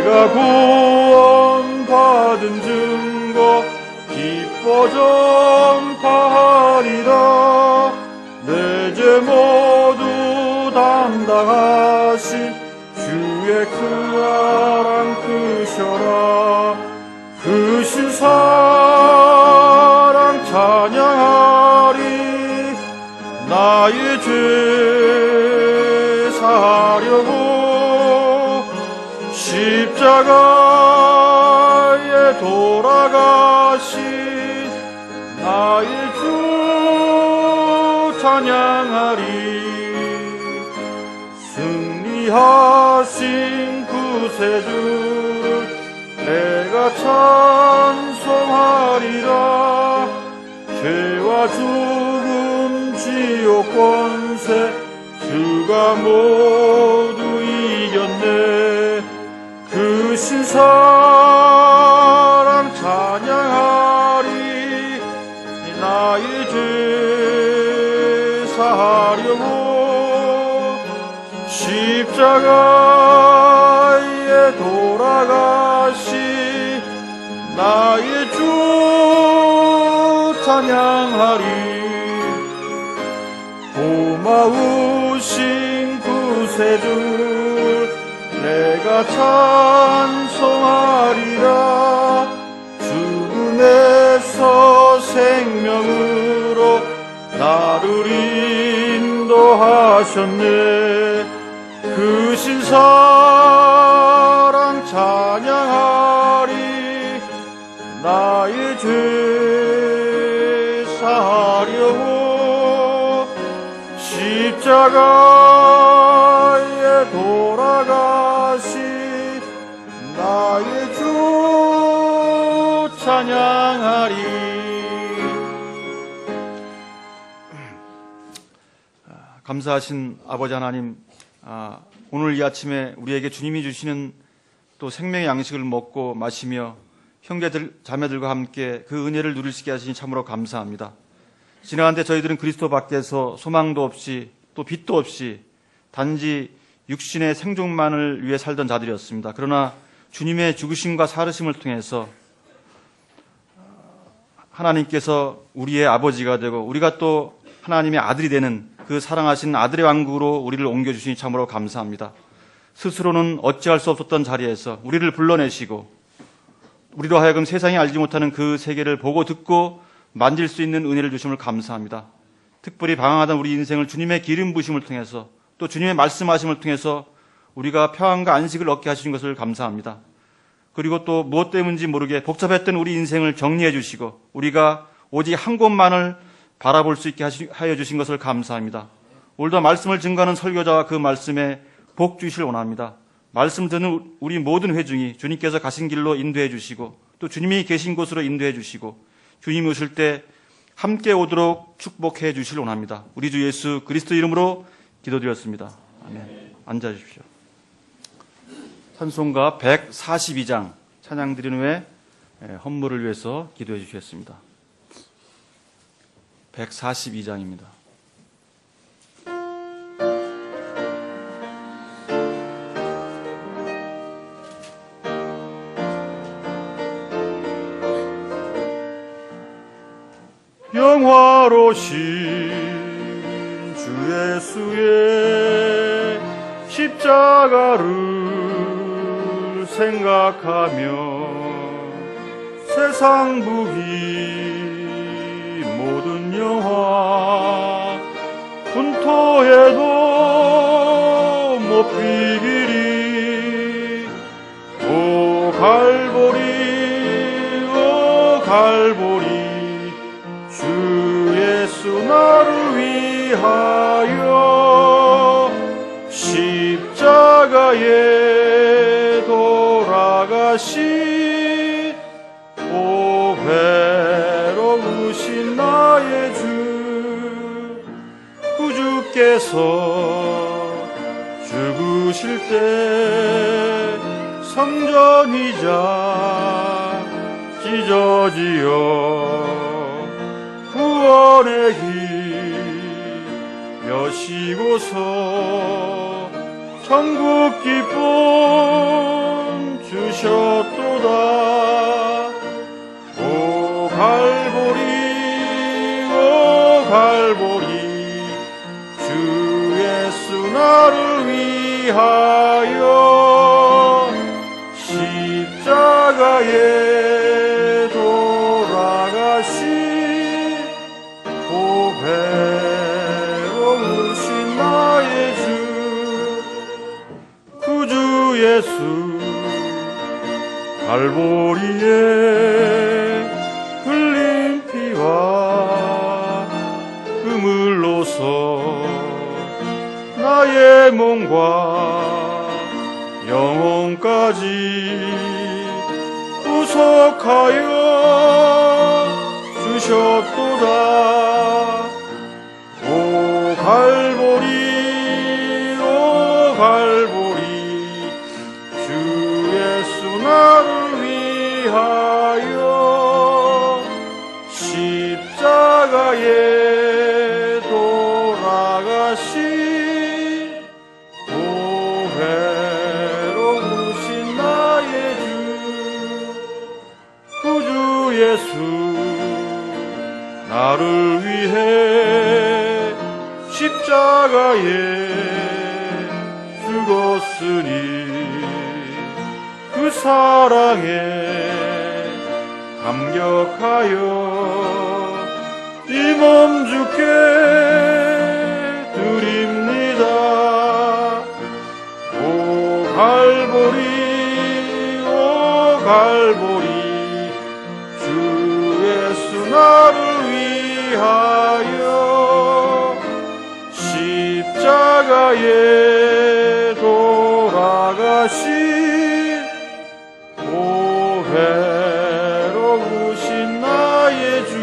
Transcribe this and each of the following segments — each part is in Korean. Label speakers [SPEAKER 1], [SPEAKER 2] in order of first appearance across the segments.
[SPEAKER 1] 내가 구원받은 증거 기뻐 전파하리라. 내 죄 모두 담당하신 주의 그 사랑 크셔라. 크신 사랑 찬양하리. 나의 죄 사하려고 십자가에 돌아가신 나의 주 찬양하리. 승리하신 구세주를 내가 찬송하리라. 죄와 죽음 지옥 권세 주가 모두 이겼네. 그 신사랑 찬양하리. 나의 죄 사하려고 십자가에 돌아가시 나의 주 찬양하리. 고마우신 구세주 내가 찬송하리라. 죽음에서 생명으로 나를 인도하셨네. 그 신사랑 찬양하리. 나의 죄 사하려고 십자가에 돌아가시 나의 주 찬양하리. 감사하신 아버지 하나님, 오늘 이 아침에 우리에게 주님이 주시는 또 생명의 양식을 먹고 마시며 형제들 자매들과 함께 그 은혜를 누릴 수 있게 하시니 참으로 감사합니다. 지나간 데 저희들은 그리스도 밖에서 소망도 없이 또 빛도 없이 단지 육신의 생존만을 위해 살던 자들이었습니다. 그러나 주님의 죽으심과 살으심을 통해서 하나님께서 우리의 아버지가 되고 우리가 또 하나님의 아들이 되는 그 사랑하신 아들의 왕국으로 우리를 옮겨주시니 참으로 감사합니다. 스스로는 어찌할 수 없었던 자리에서 우리를 불러내시고 우리로 하여금 세상이 알지 못하는 그 세계를 보고 듣고 만질 수 있는 은혜를 주심을 감사합니다. 특별히 방황하던 우리 인생을 주님의 기름 부심을 통해서 또 주님의 말씀하심을 통해서 우리가 평안과 안식을 얻게 하시는 것을 감사합니다. 그리고 또 무엇 때문인지 모르게 복잡했던 우리 인생을 정리해 주시고 우리가 오직 한 곳만을 바라볼 수 있게 하여 주신 것을 감사합니다. 오늘도 말씀을 증거하는 설교자와 그 말씀에 복 주시길 원합니다. 말씀 듣는 우리 모든 회중이 주님께서 가신 길로 인도해 주시고 또 주님이 계신 곳으로 인도해 주시고 주님이 오실 때 함께 오도록 축복해 주시길 원합니다. 우리 주 예수 그리스도 이름으로 기도드렸습니다. 아멘. 앉아 주십시오. 찬송가 142장 찬양 드린 후에 헌물을 위해서 기도해 주시겠습니다. 142장입니다. 영화로신 주 예수의 십자가를 생각하며 세상 부귀 모든 영화 분토해도 못 비기리. 오 갈보리 오 갈보리 주 예수 나를 위하여 십자가에 돌아가신 오 괴로우신 나의 주 구주께서 죽으실 때 성전이자 찢어지어 구원의 길 여시고서 천국 기쁨 주셨도다. 오 갈보리 오 갈보리 주 예수 나를 위하여 십자가에 돌아가신 고배로우신 나의 주 구주 예수 갈보리에 흘린 피와 그물로서 나의 몸과 영혼까지 구속하여 주셨도다. 오 갈보리 오 갈보리 주 예수 나를 위하여 십자가에 돌아가신 고배로우신 나의 주 구주 예수 나를 위해 십자가에 죽었으니 그 사랑에 감격하여 이 몸 주께 드립니다. 오 갈보리 오 갈보리 주 예수 나를 위하여 십자가에 돌아가신 고배로우신 나의 주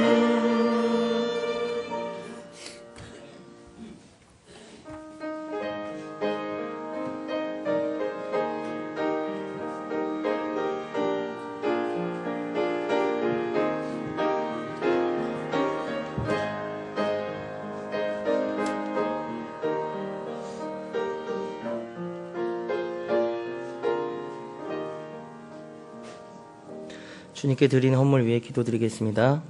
[SPEAKER 2] 주님께 드리는 헌물 위해 기도드리겠습니다.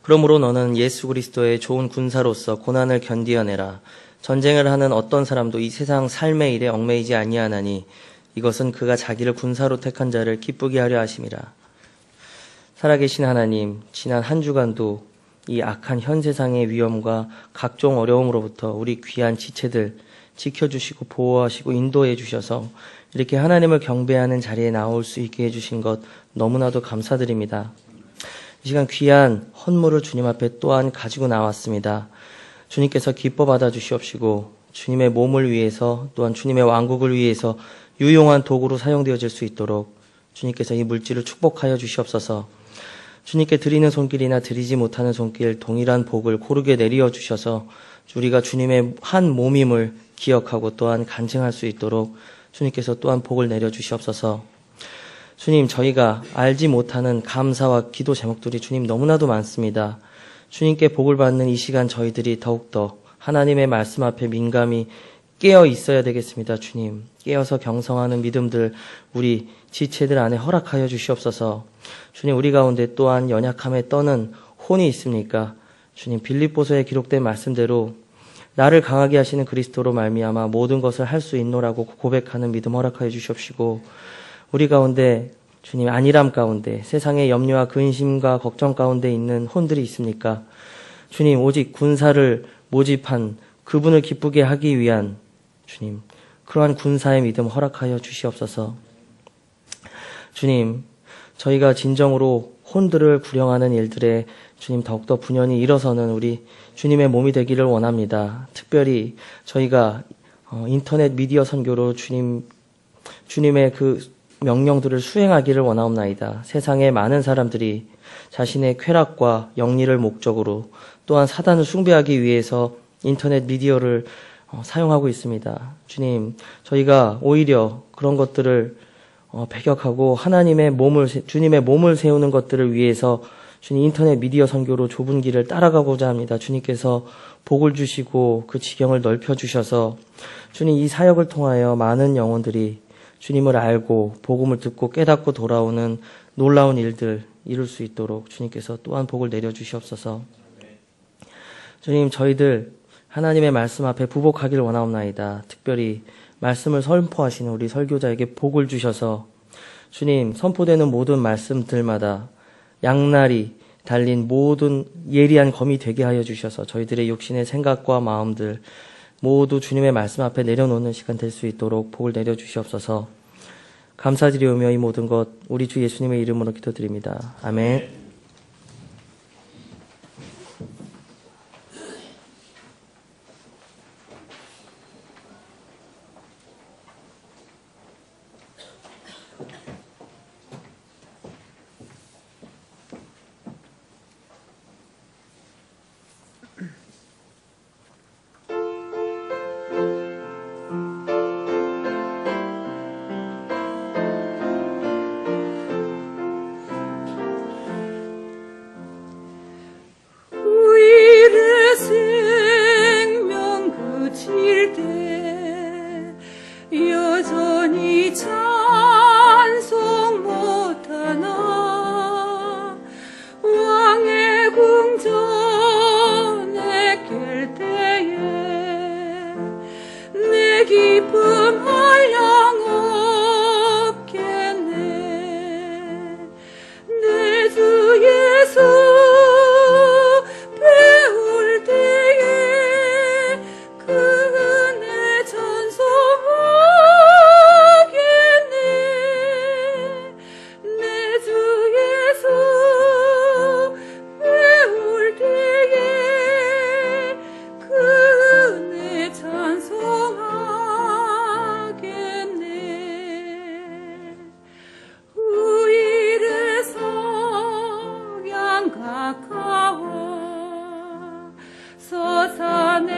[SPEAKER 2] 그러므로 너는 예수 그리스도의 좋은 군사로서 고난을 견디어내라. 전쟁을 하는 어떤 사람도 이 세상 삶의 일에 얽매이지 아니하나니 이것은 그가 자기를 군사로 택한 자를 기쁘게 하려 하심이라. 살아계신 하나님, 지난 한 주간도 이 악한 현 세상의 위험과 각종 어려움으로부터 우리 귀한 지체들 지켜주시고 보호하시고 인도해 주셔서 이렇게 하나님을 경배하는 자리에 나올 수 있게 해주신 것 너무나도 감사드립니다. 이 시간 귀한 헌물을 주님 앞에 또한 가지고 나왔습니다. 주님께서 기뻐 받아주시옵시고 주님의 몸을 위해서 또한 주님의 왕국을 위해서 유용한 도구로 사용되어질 수 있도록 주님께서 이 물질을 축복하여 주시옵소서. 주님께 드리는 손길이나 드리지 못하는 손길 동일한 복을 고르게 내리어 주셔서 우리가 주님의 한 몸임을 기억하고 또한 간증할 수 있도록 주님께서 또한 복을 내려 주시옵소서. 주님, 저희가 알지 못하는 감사와 기도 제목들이 주님 너무나도 많습니다. 주님께 복을 받는 이 시간 저희들이 더욱더 하나님의 말씀 앞에 민감히 깨어 있어야 되겠습니다. 주님, 깨어서 경성하는 믿음들 우리 지체들 안에 허락하여 주시옵소서. 주님, 우리 가운데 또한 연약함에 떠는 혼이 있습니까? 주님, 빌립보서에 기록된 말씀대로 나를 강하게 하시는 그리스도로 말미암아 모든 것을 할 수 있노라고 고백하는 믿음 허락하여 주시옵시고, 우리 가운데 주님 안일함 가운데 세상의 염려와 근심과 걱정 가운데 있는 혼들이 있습니까? 주님, 오직 군사를 모집한 그분을 기쁘게 하기 위한 주님 그러한 군사의 믿음 허락하여 주시옵소서. 주님, 저희가 진정으로 혼들을 구령하는 일들에 주님 더욱더 분연히 일어서는 우리 주님의 몸이 되기를 원합니다. 특별히 저희가 인터넷 미디어 선교로 주님의 그 명령들을 수행하기를 원하옵나이다. 세상의 많은 사람들이 자신의 쾌락과 영리를 목적으로 또한 사단을 숭배하기 위해서 인터넷 미디어를 사용하고 있습니다. 주님, 저희가 오히려 그런 것들을 배격하고 주님의 몸을 세우는 것들을 위해서 주님 인터넷 미디어 선교로 좁은 길을 따라가고자 합니다. 주님께서 복을 주시고 그 지경을 넓혀주셔서 주님 이 사역을 통하여 많은 영혼들이 주님을 알고 복음을 듣고 깨닫고 돌아오는 놀라운 일들 이룰 수 있도록 주님께서 또한 복을 내려주시옵소서. 주님, 저희들 하나님의 말씀 앞에 부복하기를 원하옵나이다. 특별히 말씀을 선포하시는 우리 설교자에게 복을 주셔서 주님, 선포되는 모든 말씀들마다 양날이 달린 모든 예리한 검이 되게 하여 주셔서 저희들의 육신의 생각과 마음들 모두 주님의 말씀 앞에 내려놓는 시간 될 수 있도록 복을 내려주시옵소서. 감사드리오며 이 모든 것 우리 주 예수님의 이름으로 기도드립니다. 아멘.
[SPEAKER 3] 우리의 생명 그칠 때 여전히 찬송 못하나 왕의 궁전에 깰 때에 내 기쁨 한량 없겠네. 내 주 예수 배울 때에 그 은혜 찬송하겠네. 내 주 예수 배울 때에 그 은혜 찬송하겠네. 우일의 성양 가까워 서산에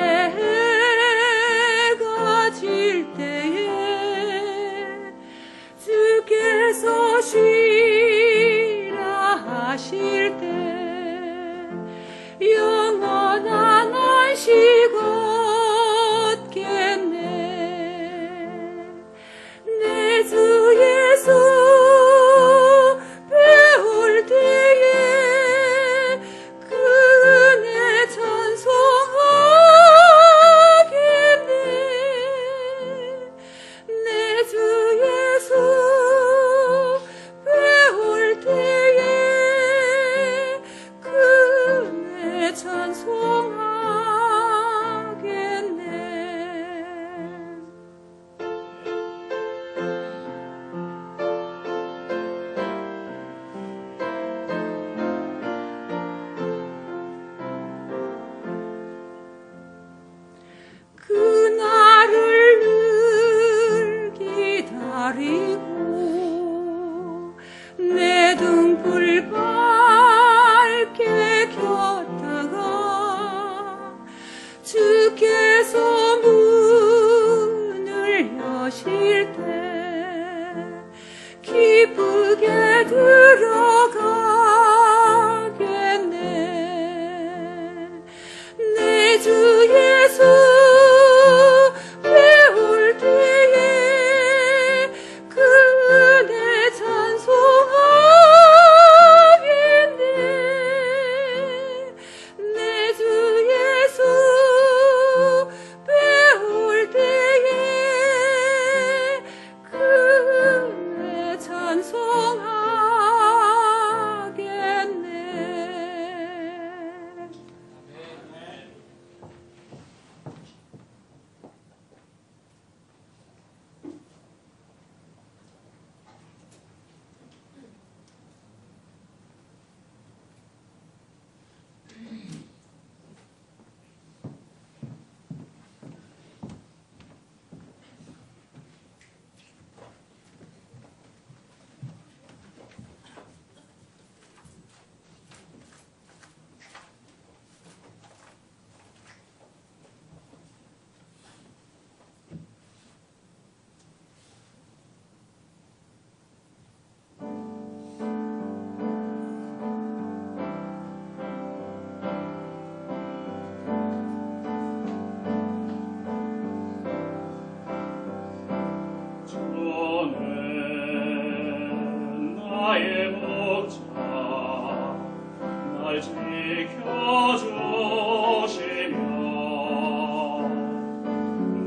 [SPEAKER 3] 해가 질 때에 주께서 쉬라 하실 때 영원한 안식 얻겠네. 내 주 예수 배울 때에 그 은혜 찬송하겠네. 내 주 예수 배울 때에 그 은혜 찬송하겠네. 그날을 늘 기다리고 내 등불 밝게 켰다가 주께서 문을 여실 때 기쁘게 들어가겠네. 내 주 예수 배울 때에 그 은혜 찬송하겠네. 내 주 예수 배울 때에 그 은혜 찬송하겠네.
[SPEAKER 4] 나의 목자 날 지켜주시며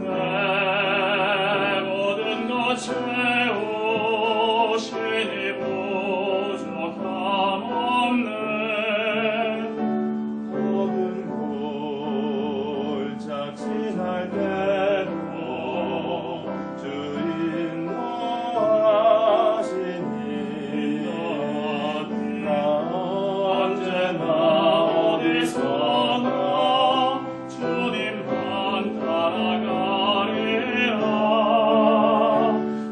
[SPEAKER 4] 내 모든 것 채우시니 부족함 없네
[SPEAKER 5] 모든 골짝 지날 때도 주인 노하시니 나 언제나 어디서나 주님만 따라가리라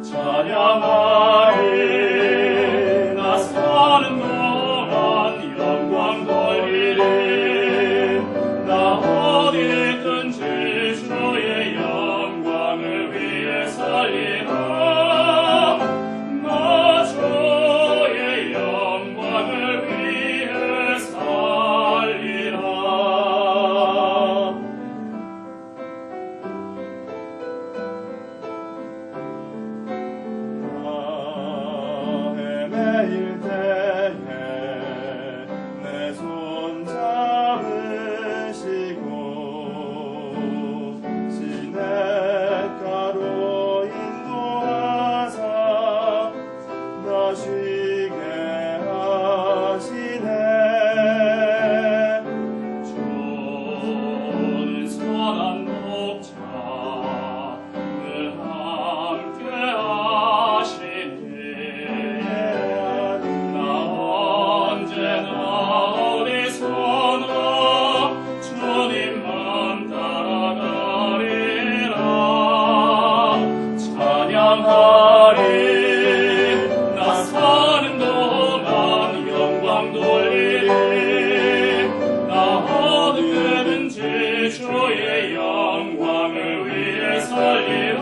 [SPEAKER 5] 찬양하리 나 사는 동안 영광 돌리리 나 어디 있든지 주의 영광을 위해 살리라 나 주의 영광을 위해 살리라 나 헤매일 때에 내 손 잡으시고 시냇가로 인도하사 나 쉬게 하시네 주는 선한 목자 늘 함께 하시니 나 언제나 어디서나 주님만 따라가리라 찬양하리 나 사는 동안 영광 돌리리 나 어디든지 주의 영광을 위해 살리라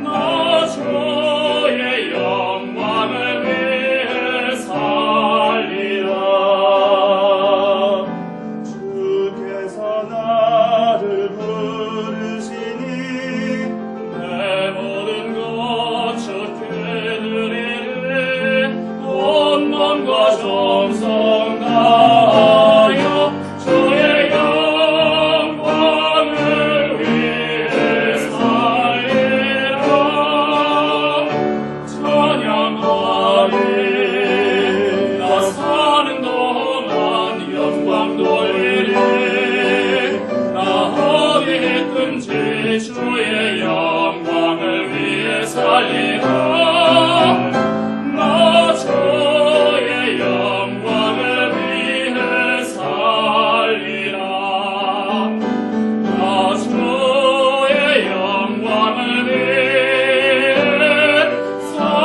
[SPEAKER 5] 나 주의 영광을 위해 살리라 주께서 나를 부르시니 내 모든 것 주께 드리리 온 마음과 정성 다하여 주의 영광을 위해 살리라 찬양하리 나 사는 동안 영광 돌리리 나 어디 있든지 주의 영광을 위해 살리라 나 주의 영광을 위해 살리라 나 주의 영광을 위해 살리라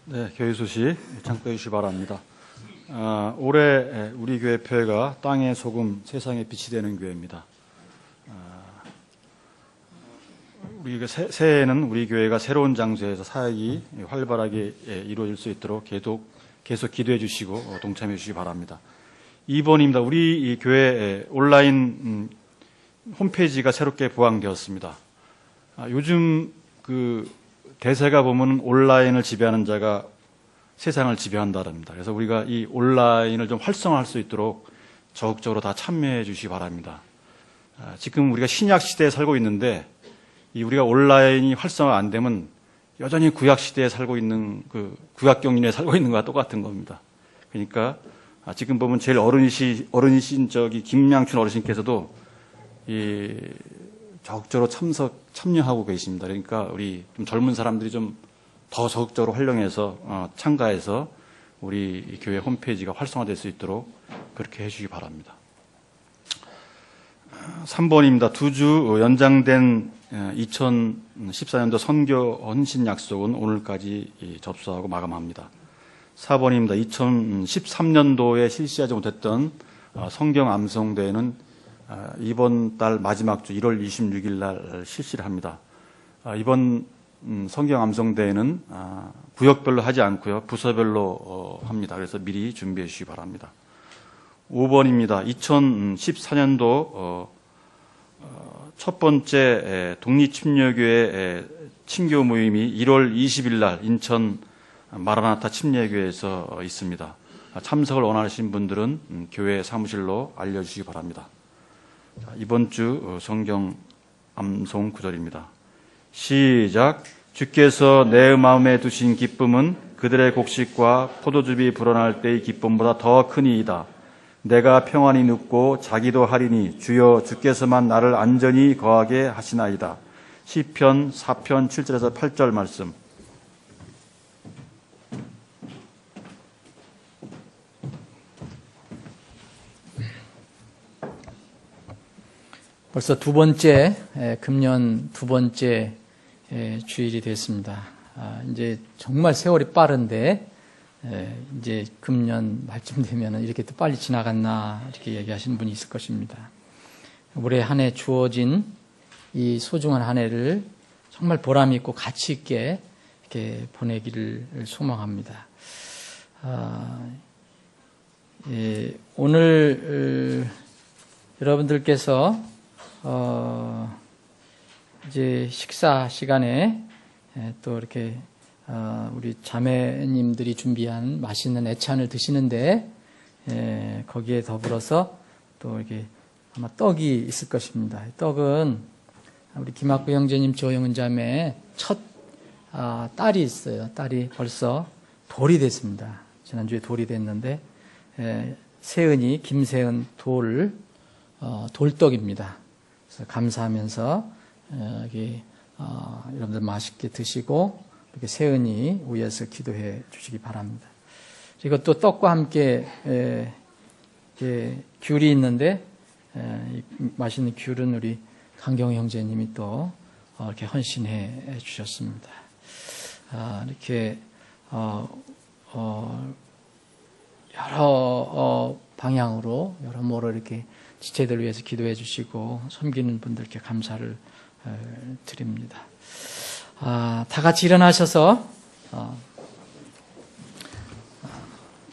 [SPEAKER 1] 네, 교회 소식 참고해 주시기 바랍니다. 올해 우리 교회 표회가 땅의 소금, 세상의 빛이 되는 교회입니다. 우리 새해에는 우리 교회가 새로운 장소에서 사역이 활발하게 이루어질 수 있도록 계속 기도해 주시고 동참해 주시기 바랍니다. 2번입니다. 우리 이 교회 온라인 홈페이지가 새롭게 보강되었습니다. 요즘 그 대세가 보면 온라인을 지배하는 자가 세상을 지배한다랍니다. 그래서 우리가 이 온라인을 좀 활성화할 수 있도록 적극적으로 다 참여해 주시기 바랍니다. 지금 우리가 신약 시대에 살고 있는데 우리가 온라인이 활성화 안 되면 여전히 구약 시대에 살고 있는 그 구약 경륜에 살고 있는 것과 똑같은 겁니다. 그러니까 지금 보면 제일 어른이신 저기 김양춘 어르신께서도 적극적으로 참여하고 계십니다. 그러니까 우리 좀 젊은 사람들이 좀 더 적극적으로 활용해서 참가해서 우리 교회 홈페이지가 활성화될 수 있도록 그렇게 해주시기 바랍니다. 3번입니다. 2주 연장된 2014년도 선교 헌신 약속은 오늘까지 접수하고 마감합니다. 4번입니다. 2013년도에 실시하지 못했던 성경 암송대회는 이번 달 마지막 주 1월 26일 날 실시를 합니다. 이번 성경 암송대회는 구역별로 하지 않고요. 부서별로 합니다. 그래서 미리 준비해 주시기 바랍니다. 5번입니다. 2014년도 첫 번째 독립침례교회 친교 모임이 1월 20일 날 인천 마라나타 침례교회에서 있습니다. 참석을 원하시는 분들은 교회 사무실로 알려주시기 바랍니다. 이번 주 성경 암송 구절입니다. 시작. 주께서 내 마음에 두신 기쁨은 그들의 곡식과 포도즙이 불어날 때의 기쁨보다 더 크니이다. 내가 평안히 눕고 자기도 하리니 주여 주께서만 나를 안전히 거하게 하시나이다. 시편 4편 7절에서 8절 말씀.
[SPEAKER 6] 벌써 금년 두 번째 주일이 됐습니다. 이제 정말 세월이 빠른데 이제 금년 말쯤 되면 이렇게 또 빨리 지나갔나 이렇게 얘기하시는 분이 있을 것입니다. 올해 한 해 주어진 이 소중한 한 해를 정말 보람 있고 가치 있게 이렇게 보내기를 소망합니다. 오늘 여러분들께서 이제 식사 시간에 또 이렇게 우리 자매님들이 준비한 맛있는 애찬을 드시는데 거기에 더불어서 또 이렇게 아마 떡이 있을 것입니다. 떡은 우리 김학구 형제님, 조영은 자매 첫 딸이 있어요. 딸이 벌써 돌이 됐습니다. 지난주에 돌이 됐는데 세은이 김세은 돌떡입니다. 그래서 감사하면서 여기 여러분들 맛있게 드시고 이렇게 세은이 위에서 기도해 주시기 바랍니다. 그리고 또 떡과 함께 귤이 있는데 이 맛있는 귤은 우리 강경 형제님이 또 이렇게 헌신해 주셨습니다. 이렇게 여러 방향으로 여러모로 이렇게 지체들 위해서 기도해 주시고 섬기는 분들께 감사를 드립니다. 다 같이 일어나셔서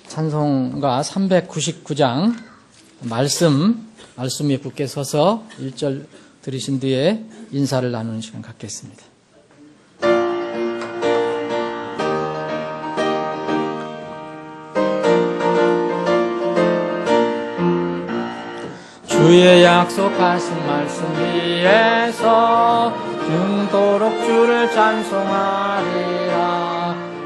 [SPEAKER 6] 찬송가 399장 말씀 위에 굳게 서서 1절 들으신 뒤에 인사를 나누는 시간 갖겠습니다. 주의 약속하신 말씀 위에서 죽도록 주를 찬송하리라.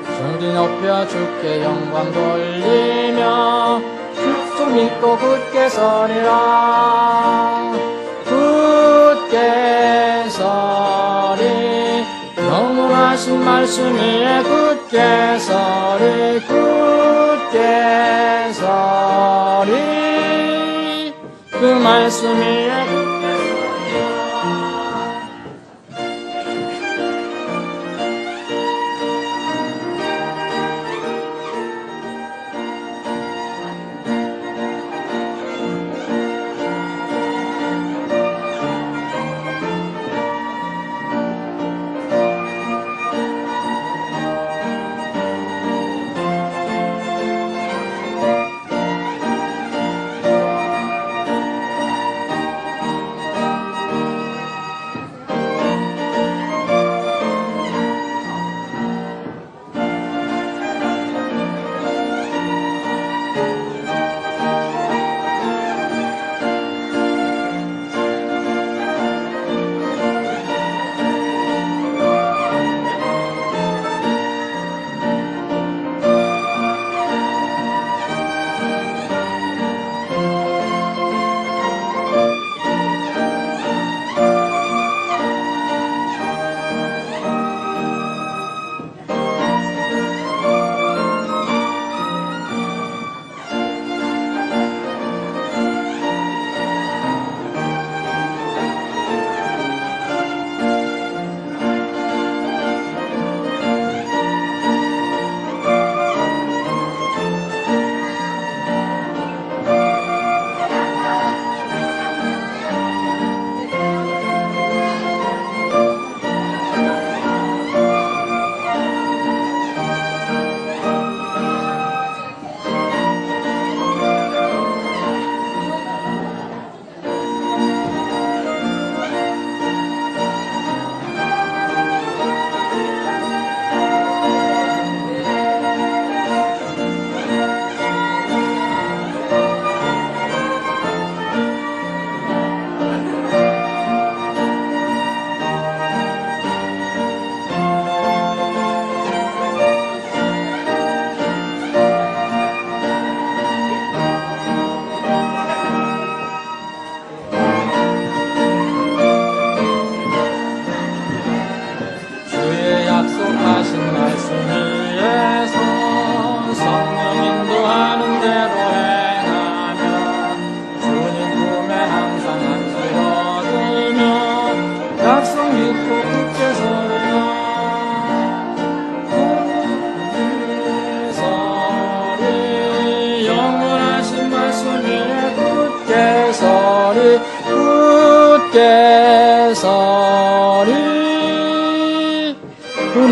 [SPEAKER 6] 승리 높여 주께 영광 돌리며 주 믿고 굳게 서리라. 굳게 서리 영원하신 말씀 위에 굳게 서리. 굳게 서리 그 말씀 위에 굳게 서리라.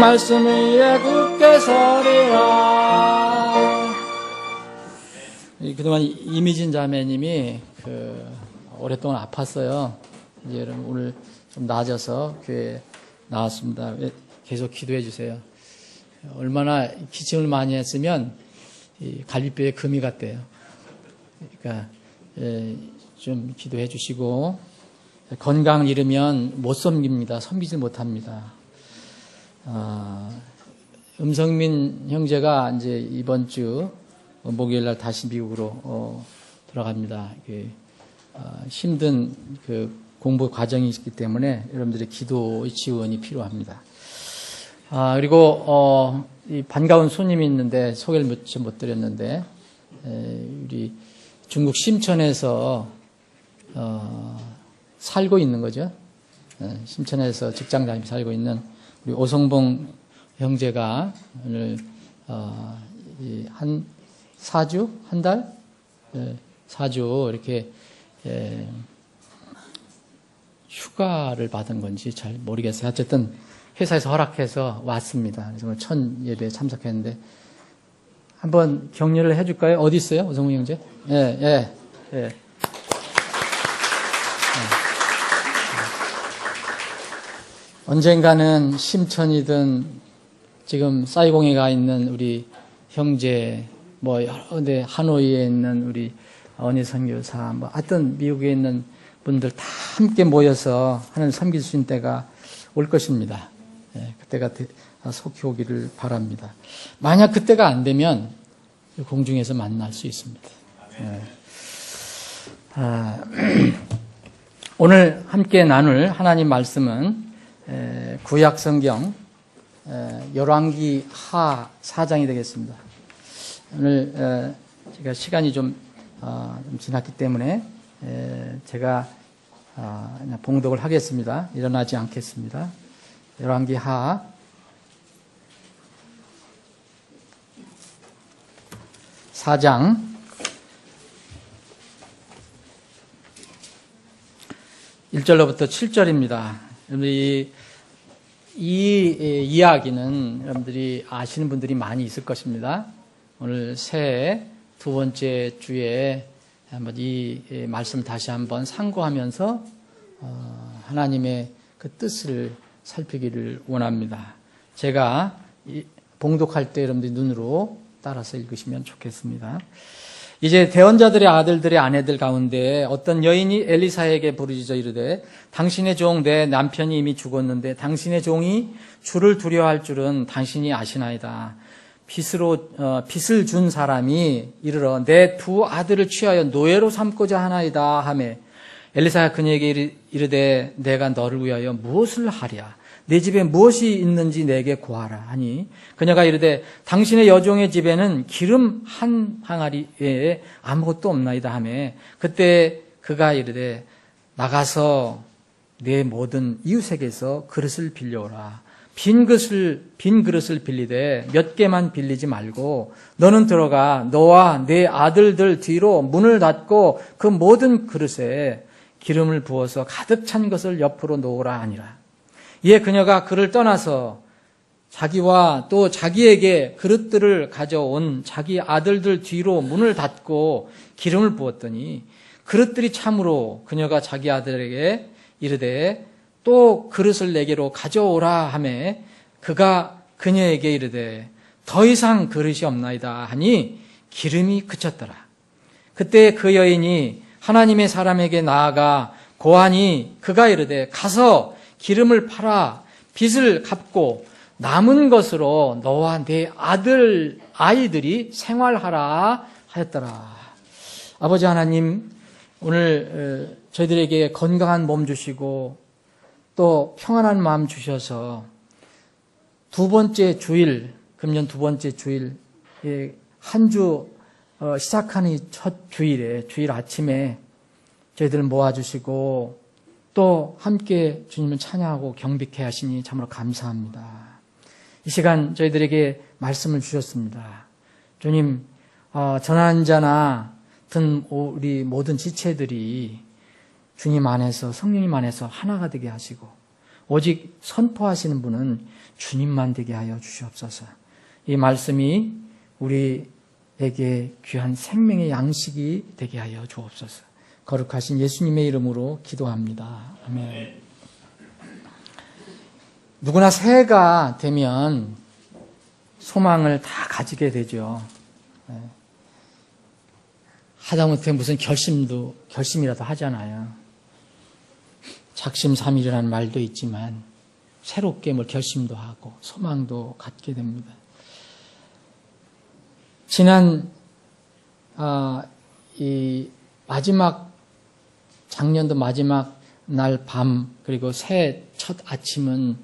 [SPEAKER 6] 말씀 위에 굳게 서리라. 그동안 이미진 자매님이 오랫동안 아팠어요. 이제 여러분 오늘 좀 나아져서 교회에 나왔습니다. 계속 기도해 주세요. 얼마나 기침을 많이 했으면 이 갈비뼈에 금이 갔대요. 그러니까 좀 기도해 주시고, 건강을 잃으면 못 섬깁니다. 섬기지 못합니다. 음성민 형제가 이제 이번 주 목요일 날 다시 미국으로 들어갑니다. 힘든 공부 과정이 있기 때문에 여러분들의 기도의 지원이 필요합니다. 그리고 이 반가운 손님이 있는데 소개를 못 드렸는데, 우리 중국 심천에서 살고 있는 거죠. 심천에서 직장 다니면서 살고 있는 우리 오성봉 형제가 오늘 한 4주? 한 달? 4주 이렇게 휴가를 받은 건지 잘 모르겠어요. 어쨌든 회사에서 허락해서 왔습니다. 그래서 오늘 첫 예배에 참석했는데 한번 격려를 해줄까요? 어디 있어요? 오성봉 형제? 예. 언젠가는 심천이든 지금 사이공에 가 있는 우리 형제, 여러 군데 하노이에 있는 우리 언니 선교사, 하여튼 미국에 있는 분들 다 함께 모여서 하나님 섬길 수 있는 때가 올 것입니다. 그때가 속히 오기를 바랍니다. 만약 그때가 안 되면 공중에서 만날 수 있습니다. 오늘 함께 나눌 하나님 말씀은 구약 성경 열왕기 하 4장이 되겠습니다. 오늘 제가 시간이 좀 지났기 때문에 제가 그냥 봉독을 하겠습니다. 일어나지 않겠습니다. 열왕기 하 4장 1절로부터 7절입니다. 여러분들이 이 이야기는 여러분들이 아시는 분들이 많이 있을 것입니다. 오늘 새해 두 번째 주에 한번 이 말씀 다시 한번 상고하면서 하나님의 그 뜻을 살피기를 원합니다. 제가 봉독할 때 여러분들이 눈으로 따라서 읽으시면 좋겠습니다. 이제 대언자들의 아들들의 아내들 가운데 어떤 여인이 엘리사에게 부르짖어 이르되 당신의 종 내 남편이 이미 죽었는데 당신의 종이 주를 두려워할 줄은 당신이 아시나이다. 빚을 준 사람이 이르러 내 두 아들을 취하여 노예로 삼고자 하나이다 하매 엘리사가 그녀에게 이르되 내가 너를 위하여 무엇을 하랴? 내 집에 무엇이 있는지 내게 고하라 하니 그녀가 이르되 당신의 여종의 집에는 기름 한 항아리 외에 아무것도 없나이다 하매 그때 그가 이르되 나가서 내 모든 이웃에게서 그릇을 빌려오라. 빈 그릇을 빌리되 몇 개만 빌리지 말고 너는 들어가 너와 내 아들들 뒤로 문을 닫고 그 모든 그릇에 기름을 부어서 가득 찬 것을 옆으로 놓으라 하니라. 이에 그녀가 그를 떠나서 자기와 또 자기에게 그릇들을 가져온 자기 아들들 뒤로 문을 닫고 기름을 부었더니 그릇들이 참으로 그녀가 자기 아들에게 이르되 또 그릇을 내게로 가져오라 하매 그가 그녀에게 이르되 더 이상 그릇이 없나이다 하니 기름이 그쳤더라. 그때 그 여인이 하나님의 사람에게 나아가 고하니 그가 이르되 가서 기름을 팔아 빚을 갚고 남은 것으로 너와 내 아이들이 생활하라 하였더라. 아버지 하나님, 오늘 저희들에게 건강한 몸 주시고 또 평안한 마음 주셔서 두 번째 주일, 금년 두 번째 주일, 한 주 시작하는 첫 주일에, 주일 아침에 저희들을 모아주시고 또 함께 주님을 찬양하고 경배케 하시니 참으로 감사합니다. 이 시간 저희들에게 말씀을 주셨습니다. 주님, 전환자나 든 우리 모든 지체들이 주님 안에서 성령님 안에서 하나가 되게 하시고 오직 선포하시는 분은 주님만 되게 하여 주시옵소서. 이 말씀이 우리에게 귀한 생명의 양식이 되게 하여 주옵소서. 거룩하신 예수님의 이름으로 기도합니다. 아멘. 누구나 새해가 되면 소망을 다 가지게 되죠. 하다못해 무슨 결심이라도 하잖아요. 작심삼일이라는 말도 있지만 새롭게 뭘 결심도 하고 소망도 갖게 됩니다. 지난 이 작년도 마지막 날 밤 그리고 새해 첫 아침은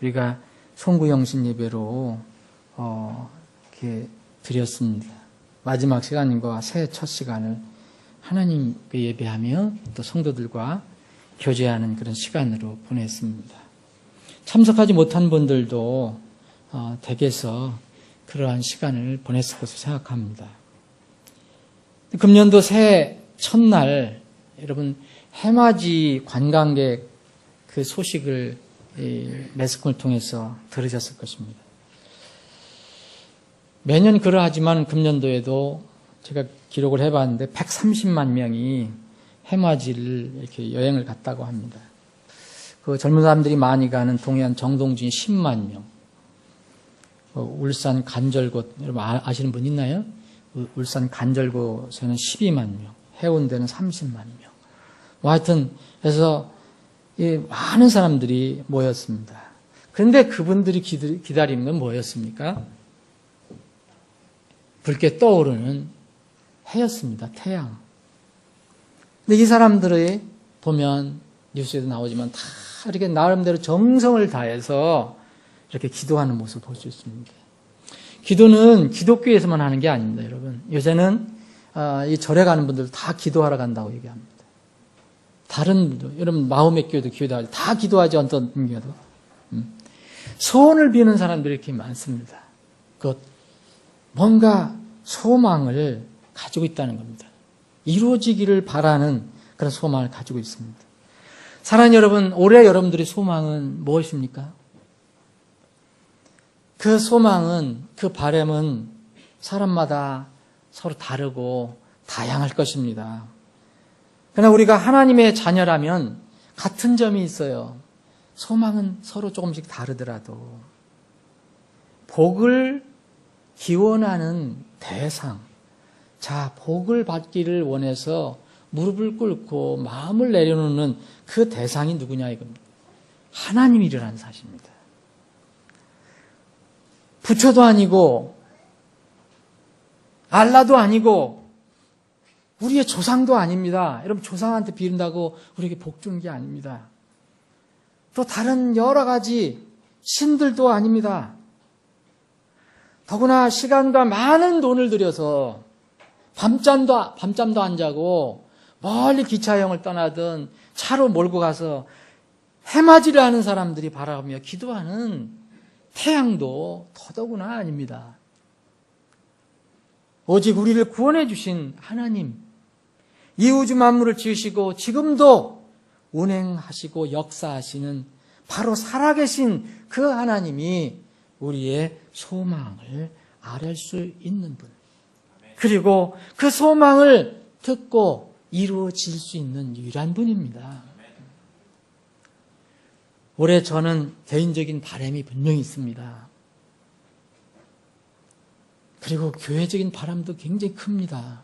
[SPEAKER 6] 우리가 송구영신 예배로 이렇게 드렸습니다. 마지막 시간과 새해 첫 시간을 하나님께 예배하며 또 성도들과 교제하는 그런 시간으로 보냈습니다. 참석하지 못한 분들도 댁에서 그러한 시간을 보냈을 것으로 생각합니다. 금년도 새해 첫날 여러분 해맞이 관광객 그 소식을 매스컴을 통해서 들으셨을 것입니다. 매년 그러하지만 금년도에도 제가 기록을 해봤는데 130만 명이 해맞이를 이렇게 여행을 갔다고 합니다. 그 젊은 사람들이 많이 가는 동해안 정동진이 10만 명, 울산 간절곶 여러분 아시는 분 있나요? 울산 간절곶에는 12만 명, 해운대는 30만 명. 하여튼 그래서 많은 사람들이 모였습니다. 그런데 그분들이 기다리는 건 뭐였습니까? 붉게 떠오르는 해였습니다. 태양. 근데 이 사람들이 보면 뉴스에도 나오지만 다 이렇게 나름대로 정성을 다해서 이렇게 기도하는 모습을 볼 수 있습니다. 기도는 기독교에서만 하는 게 아닙니다, 여러분. 요새는 이 절에 가는 분들 다 기도하러 간다고 얘기합니다. 다른 분들, 여러분 마음의 교회도 기도하지, 다 기도하지 어떤 교회도. 소원을 비는 사람들이 이렇게 많습니다. 뭔가 소망을 가지고 있다는 겁니다. 이루어지기를 바라는 그런 소망을 가지고 있습니다. 사랑하는 여러분, 올해 여러분들의 소망은 무엇입니까? 그 소망은, 그 바람은 사람마다 서로 다르고 다양할 것입니다. 그러나 우리가 하나님의 자녀라면 같은 점이 있어요. 소망은 서로 조금씩 다르더라도 복을 기원하는 대상, 자, 복을 받기를 원해서 무릎을 꿇고 마음을 내려놓는 그 대상이 누구냐 이겁니다. 하나님이라는 사실입니다. 부처도 아니고 알라도 아니고 우리의 조상도 아닙니다. 여러분 조상한테 비른다고 우리에게 복 주는 게 아닙니다. 또 다른 여러 가지 신들도 아닙니다. 더구나 시간과 많은 돈을 들여서 밤잠도 안 자고 멀리 기차여행을 떠나든 차로 몰고 가서 해맞이를 하는 사람들이 바라보며 기도하는 태양도 더더구나 아닙니다. 오직 우리를 구원해 주신 하나님, 이 우주 만물을 지으시고 지금도 운행하시고 역사하시는 바로 살아계신 그 하나님이 우리의 소망을 아뢰 수 있는 분, 그리고 그 소망을 듣고 이루어질 수 있는 유일한 분입니다. 올해 저는 개인적인 바람이 분명히 있습니다. 그리고 교회적인 바람도 굉장히 큽니다.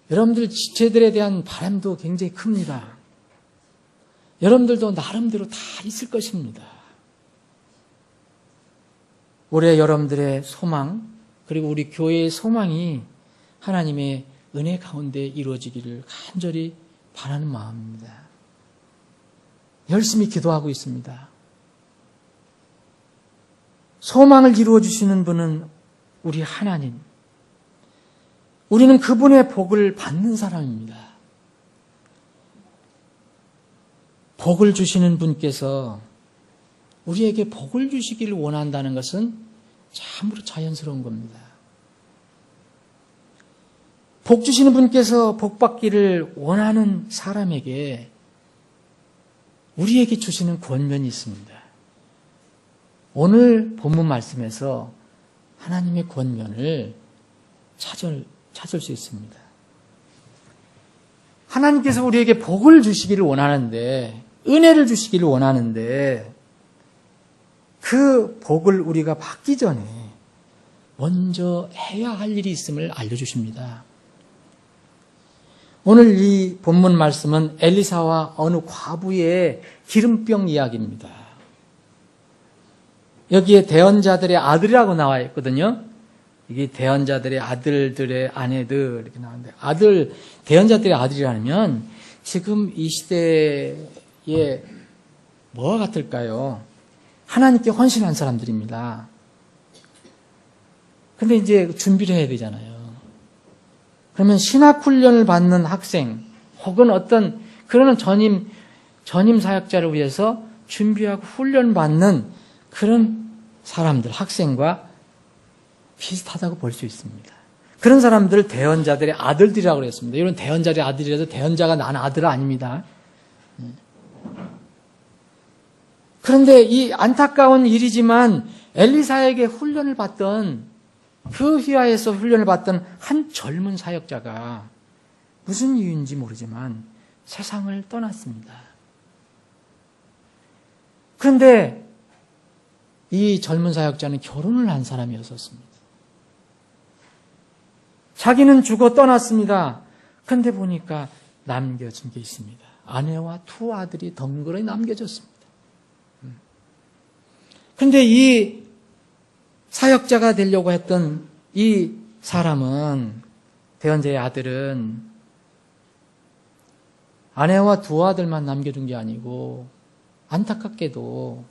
[SPEAKER 6] 여러분들 지체들에 대한 바람도 굉장히 큽니다. 여러분들도 나름대로 다 있을 것입니다. 올해 여러분들의 소망, 그리고 우리 교회의 소망이 하나님의 은혜 가운데 이루어지기를 간절히 바라는 마음입니다. 열심히 기도하고 있습니다. 소망을 이루어주시는 분은 우리 하나님. 우리는 그분의 복을 받는 사람입니다. 복을 주시는 분께서 우리에게 복을 주시기를 원한다는 것은 참으로 자연스러운 겁니다. 복 주시는 분께서 복 받기를 원하는 사람에게 우리에게 주시는 권면이 있습니다. 오늘 본문 말씀에서 하나님의 권면을 찾을 수 있습니다. 하나님께서 우리에게 복을 주시기를 원하는데, 은혜를 주시기를 원하는데, 그 복을 우리가 받기 전에 먼저 해야 할 일이 있음을 알려주십니다. 오늘 이 본문 말씀은 엘리사와 어느 과부의 기름병 이야기입니다. 여기에 대언자들의 아들이라고 나와 있거든요. 이게 대언자들의 아들들의 아내들 이렇게 나오는데, 대언자들의 아들이라면 지금 이 시대에 뭐가 같을까요? 하나님께 헌신한 사람들입니다. 근데 이제 준비를 해야 되잖아요. 그러면 신학 훈련을 받는 학생 혹은 어떤 그런 전임 사역자를 위해서 준비하고 훈련받는 그런 사람들, 학생과 비슷하다고 볼 수 있습니다. 그런 사람들을 대언자들의 아들들이라고 그랬습니다. 이런 대언자들의 아들이라도 대언자가 난 아들 아닙니다. 그런데 이 안타까운 일이지만 엘리사에게 훈련을 받던, 그 휘하에서 훈련을 받던 한 젊은 사역자가 무슨 이유인지 모르지만 세상을 떠났습니다. 그런데 이 젊은 사역자는 결혼을 한 사람이었었습니다. 자기는 죽어 떠났습니다. 그런데 보니까 남겨진 게 있습니다. 아내와 두 아들이 덩그러니 남겨졌습니다. 그런데 이 사역자가 되려고 했던 이 사람은, 대언자의 아들은 아내와 두 아들만 남겨둔 게 아니고, 안타깝게도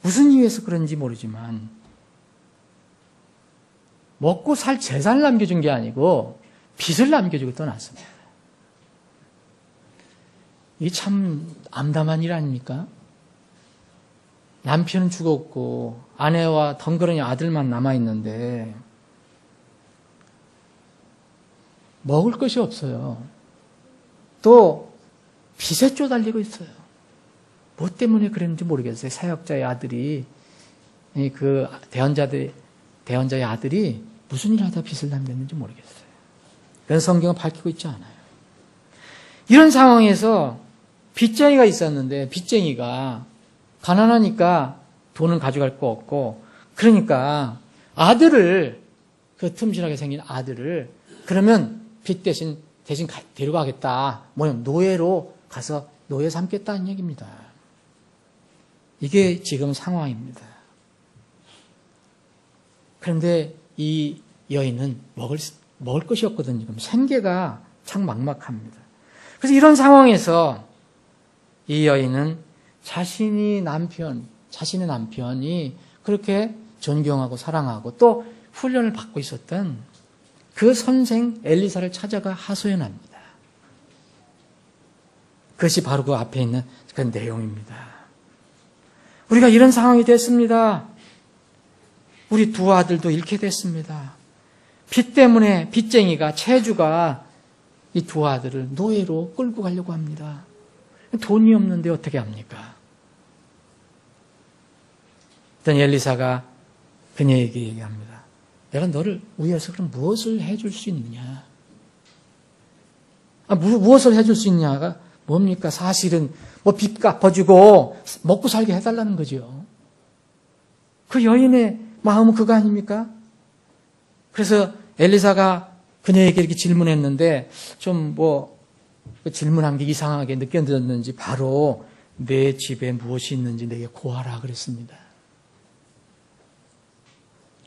[SPEAKER 6] 무슨 이유에서 그런지 모르지만 먹고 살 재산을 남겨준 게 아니고 빚을 남겨주고 떠났습니다. 이게 참 암담한 일 아닙니까? 남편은 죽었고 아내와 덩그러니 아들만 남아있는데 먹을 것이 없어요. 또 빚에 쪼달리고 있어요. 뭐 때문에 그랬는지 모르겠어요. 사역자의 아들이, 그 대언자의 아들이 무슨 일을 하다 빚을 남겼는지 모르겠어요. 그런 성경은 밝히고 있지 않아요. 이런 상황에서 빚쟁이가 있었는데, 빚쟁이가 가난하니까 돈은 가져갈 거 없고, 그러니까 아들을, 그 틈실하게 생긴 아들을, 그러면 빚 대신 데려가겠다. 뭐냐면 노예로 가서 노예 삼겠다는 얘기입니다. 이게 지금 상황입니다. 그런데 이 여인은 먹을 것이 없거든요. 그럼 생계가 참 막막합니다. 그래서 이런 상황에서 이 여인은 자신의 남편이 그렇게 존경하고 사랑하고 또 훈련을 받고 있었던 그 선생 엘리사를 찾아가 하소연합니다. 그것이 바로 그 앞에 있는 그 내용입니다. 우리가 이런 상황이 됐습니다. 우리 두 아들도 잃게 됐습니다. 빚 때문에 빚쟁이가, 채주가 이 두 아들을 노예로 끌고 가려고 합니다. 돈이 없는데 어떻게 합니까? 그랬더니 엘리사가 그녀에게 얘기합니다. 내가 너를 위해서 그럼 무엇을 해줄 수 있느냐? 무엇을 해줄 수 있냐가 뭡니까? 사실은 뭐 빚 갚아주고 먹고 살게 해달라는 거죠. 그 여인의 마음은 그거 아닙니까? 그래서 엘리사가 그녀에게 이렇게 질문했는데 좀 그 질문한 게 이상하게 느껴졌는지 바로 내 집에 무엇이 있는지 내게 고하라 그랬습니다.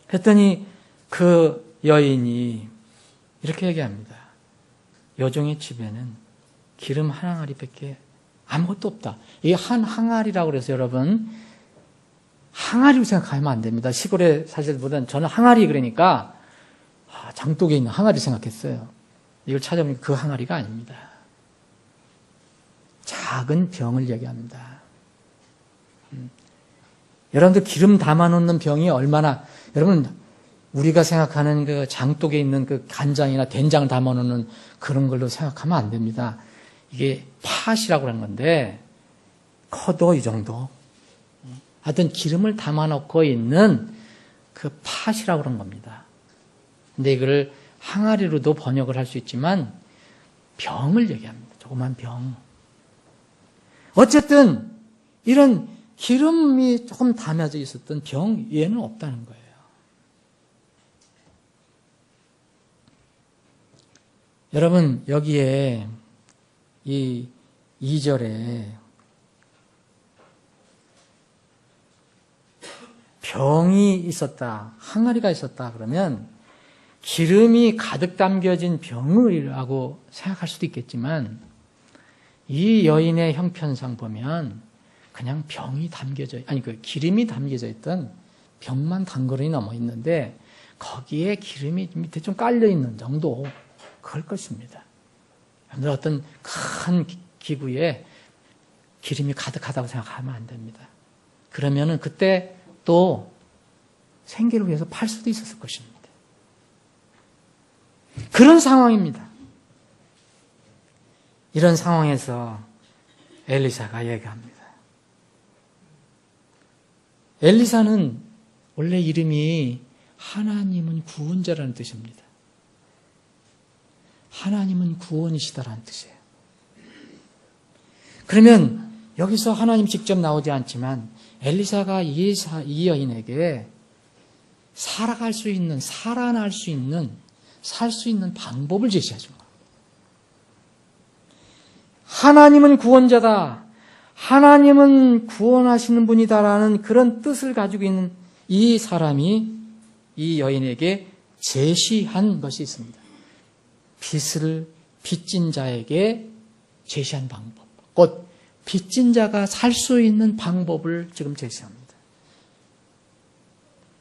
[SPEAKER 6] 그랬더니 그 여인이 이렇게 얘기합니다. 여종의 집에는 기름 한 항아리밖에 아무것도 없다. 이게 한 항아리라고 그래서 여러분 항아리로 생각하면 안 됩니다. 시골에 사실 보던 저는 항아리 그러니까 장독에 있는 항아리 생각했어요. 이걸 찾아보니까 그 항아리가 아닙니다. 작은 병을 얘기합니다. 여러분들 기름 담아놓는 병이 얼마나, 여러분 우리가 생각하는 그 장독에 있는 그 간장이나 된장을 담아놓는 그런 걸로 생각하면 안 됩니다. 이게 팥이라고 하는 건데 커도 이 정도. 하여튼 기름을 담아놓고 있는 그 팥이라고 그런 겁니다. 근데 이거를 항아리로도 번역을 할 수 있지만 병을 얘기합니다. 조그만 병. 어쨌든 이런 기름이 조금 담아져 있었던 병 얘는 없다는 거예요. 여러분 여기에 이 2절에 병이 있었다, 항아리가 있었다 그러면 기름이 가득 담겨진 병이라고 생각할 수도 있겠지만 이 여인의 형편상 보면 그냥 병이 담겨져, 아니 그 기름이 담겨져 있던 병만 단거리 넘어 있는데 거기에 기름이 밑에 좀 깔려 있는 정도 그럴 것입니다. 어떤 큰 기구에 기름이 가득하다고 생각하면 안 됩니다. 그러면은 그때 또 생계를 위해서 팔 수도 있었을 것입니다. 그런 상황입니다. 이런 상황에서 엘리사가 얘기합니다. 엘리사는 원래 이름이 하나님은 구원자라는 뜻입니다. 하나님은 구원이시다라는 뜻이에요. 그러면 여기서 하나님 직접 나오지 않지만 엘리사가 이 여인에게 살아갈 수 있는, 살아날 수 있는, 살 수 있는 방법을 제시해 준 거예요. 하나님은 구원자다. 하나님은 구원하시는 분이다라는 그런 뜻을 가지고 있는 이 사람이 이 여인에게 제시한 것이 있습니다. 빚을 빚진 자에게 제시한 방법. 곧 빚진 자가 살 수 있는 방법을 지금 제시합니다.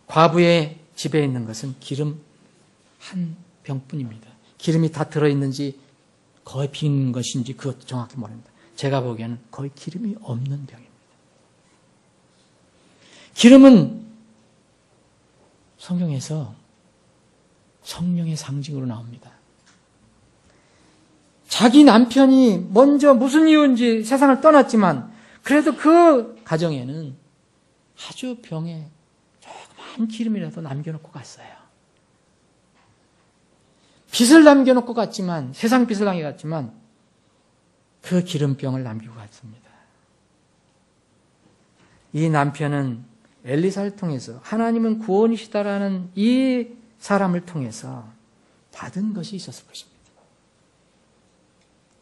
[SPEAKER 6] 과부의 집에 있는 것은 기름 한 병뿐입니다. 기름이 다 들어있는지 거의 빈 것인지 그것도 정확히 모릅니다. 제가 보기에는 거의 기름이 없는 병입니다. 기름은 성경에서 성령의 상징으로 나옵니다. 자기 남편이 먼저 무슨 이유인지 세상을 떠났지만 그래도 그 가정에는 아주 병에 조그만 기름이라도 남겨놓고 갔어요. 빚을 남겨놓고 갔지만, 세상 빚을 남겨갔지만 그 기름병을 남기고 갔습니다. 이 남편은 엘리사를 통해서 하나님은 구원이시다라는 이 사람을 통해서 받은 것이 있었을 것입니다.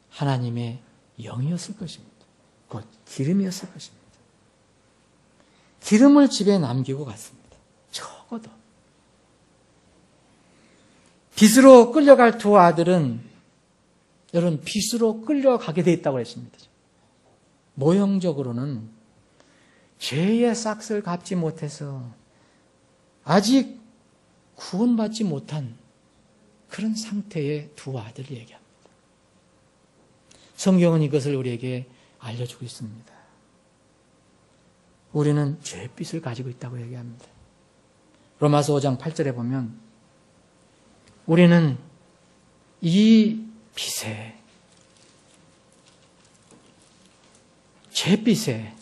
[SPEAKER 6] 하나님의 영이었을 것입니다. 곧 기름이었을 것입니다. 기름을 집에 남기고 갔습니다. 적어도. 빚으로 끌려갈 두 아들은 여러분 빚으로 끌려가게 돼 있다고 했습니다. 모형적으로는 죄의 싹을 갚지 못해서 아직 구원받지 못한 그런 상태의 두 아들을 얘기합니다. 성경은 이것을 우리에게 알려주고 있습니다. 우리는 죄빚을 가지고 있다고 얘기합니다. 로마서 5장 8절에 보면 우리는 이 빚에, 죄빚에,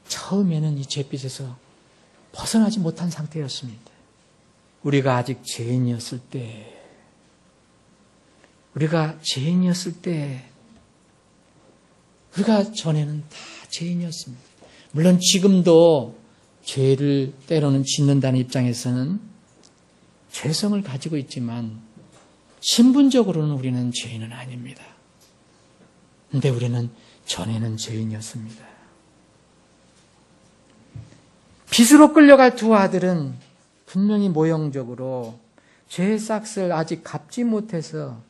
[SPEAKER 6] 처음에는 이 죄빚에서 벗어나지 못한 상태였습니다. 우리가 아직 죄인이었을 때, 우리가 전에는 다 죄인이었습니다. 물론 지금도 죄를 때로는 짓는다는 입장에서는 죄성을 가지고 있지만 신분적으로는 우리는 죄인은 아닙니다. 그런데 우리는 전에는 죄인이었습니다. 빚으로 끌려갈 두 아들은 분명히 모형적으로 죄의 싹을 아직 갚지 못해서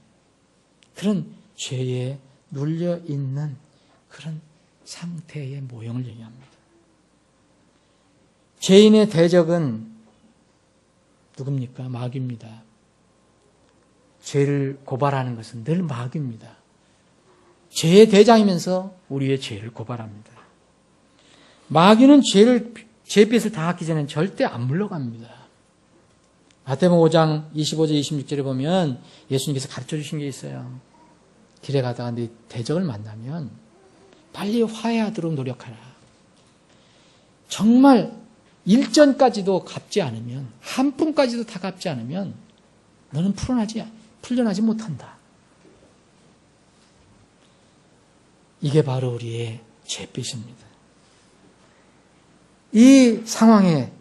[SPEAKER 6] 그런 죄에 눌려있는 그런 상태의 모형을 얘기합니다. 죄인의 대적은 누굽니까? 마귀입니다. 죄를 고발하는 것은 늘 마귀입니다. 죄의 대장이면서 우리의 죄를 고발합니다. 마귀는 죄빚을 다 갚기 전에는 절대 안 물러갑니다. 마태복음 5장 25절 26절에 보면 예수님께서 가르쳐 주신 게 있어요. 길에 가다가 네 대적을 만나면 빨리 화해하도록 노력하라. 정말 일전까지도 갚지 않으면, 한 푼까지도 다 갚지 않으면 너는 풀려나지 못한다. 이게 바로 우리의 죄빛입니다. 이 상황에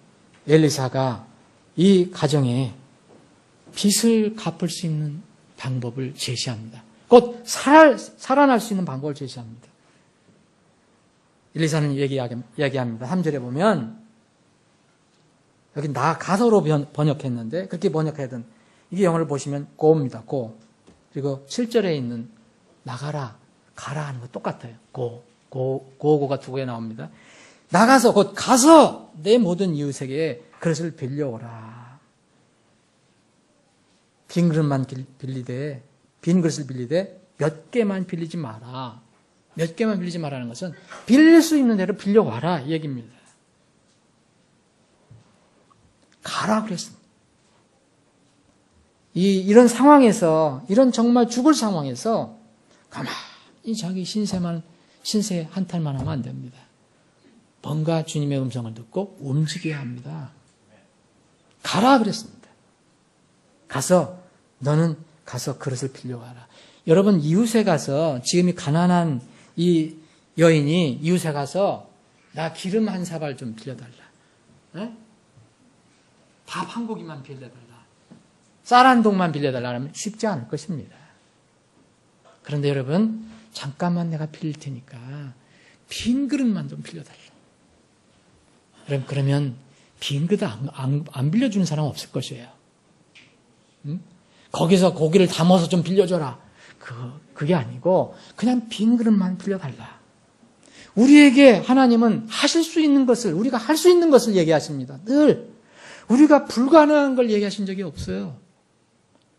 [SPEAKER 6] 엘리사가 이 가정에 빚을 갚을 수 있는 방법을 제시합니다. 곧 살아날 수 있는 방법을 제시합니다. 엘리사는 얘기합니다. 3절에 보면 여기 나 가서로 번역했는데 그렇게 번역하든 이게 영어를 보시면 go입니다. go. 그리고 7절에 있는 나가라, 가라 하는 거 똑같아요. go가 두 개 나옵니다. 나가서 곧 가서 내 모든 이웃에게 그릇을 빌려오라. 빈 그릇을 빌리되 몇 개만 빌리지 마라. 몇 개만 빌리지 마라는 것은 빌릴 수 있는 대로 빌려와라 이 얘기입니다. 가라 그랬습니다. 이런 상황에서, 이런 정말 죽을 상황에서 가만히 자기 신세 한탄만 하면 안 됩니다. 뭔가 주님의 음성을 듣고 움직여야 합니다. 가라 그랬습니다. 너는 가서 그릇을 빌려와라. 여러분, 이웃에 가서, 지금 이 가난한 이 여인이 이웃에 가서 나 기름 한 사발 좀 빌려달라. 네? 밥 한 고기만 빌려달라. 쌀 한 동만 빌려달라 하면 쉽지 않을 것입니다. 그런데 여러분, 잠깐만 내가 빌릴 테니까 빈 그릇만 좀 빌려달라. 그러면 빈 그릇 안 빌려주는 사람 없을 것이에요. 응? 거기서 고기를 담아서 좀 빌려줘라. 그게 아니고 그냥 빈 그릇만 빌려달라. 우리에게 하나님은 하실 수 있는 것을, 우리가 할 수 있는 것을 얘기하십니다. 늘 우리가 불가능한 걸 얘기하신 적이 없어요.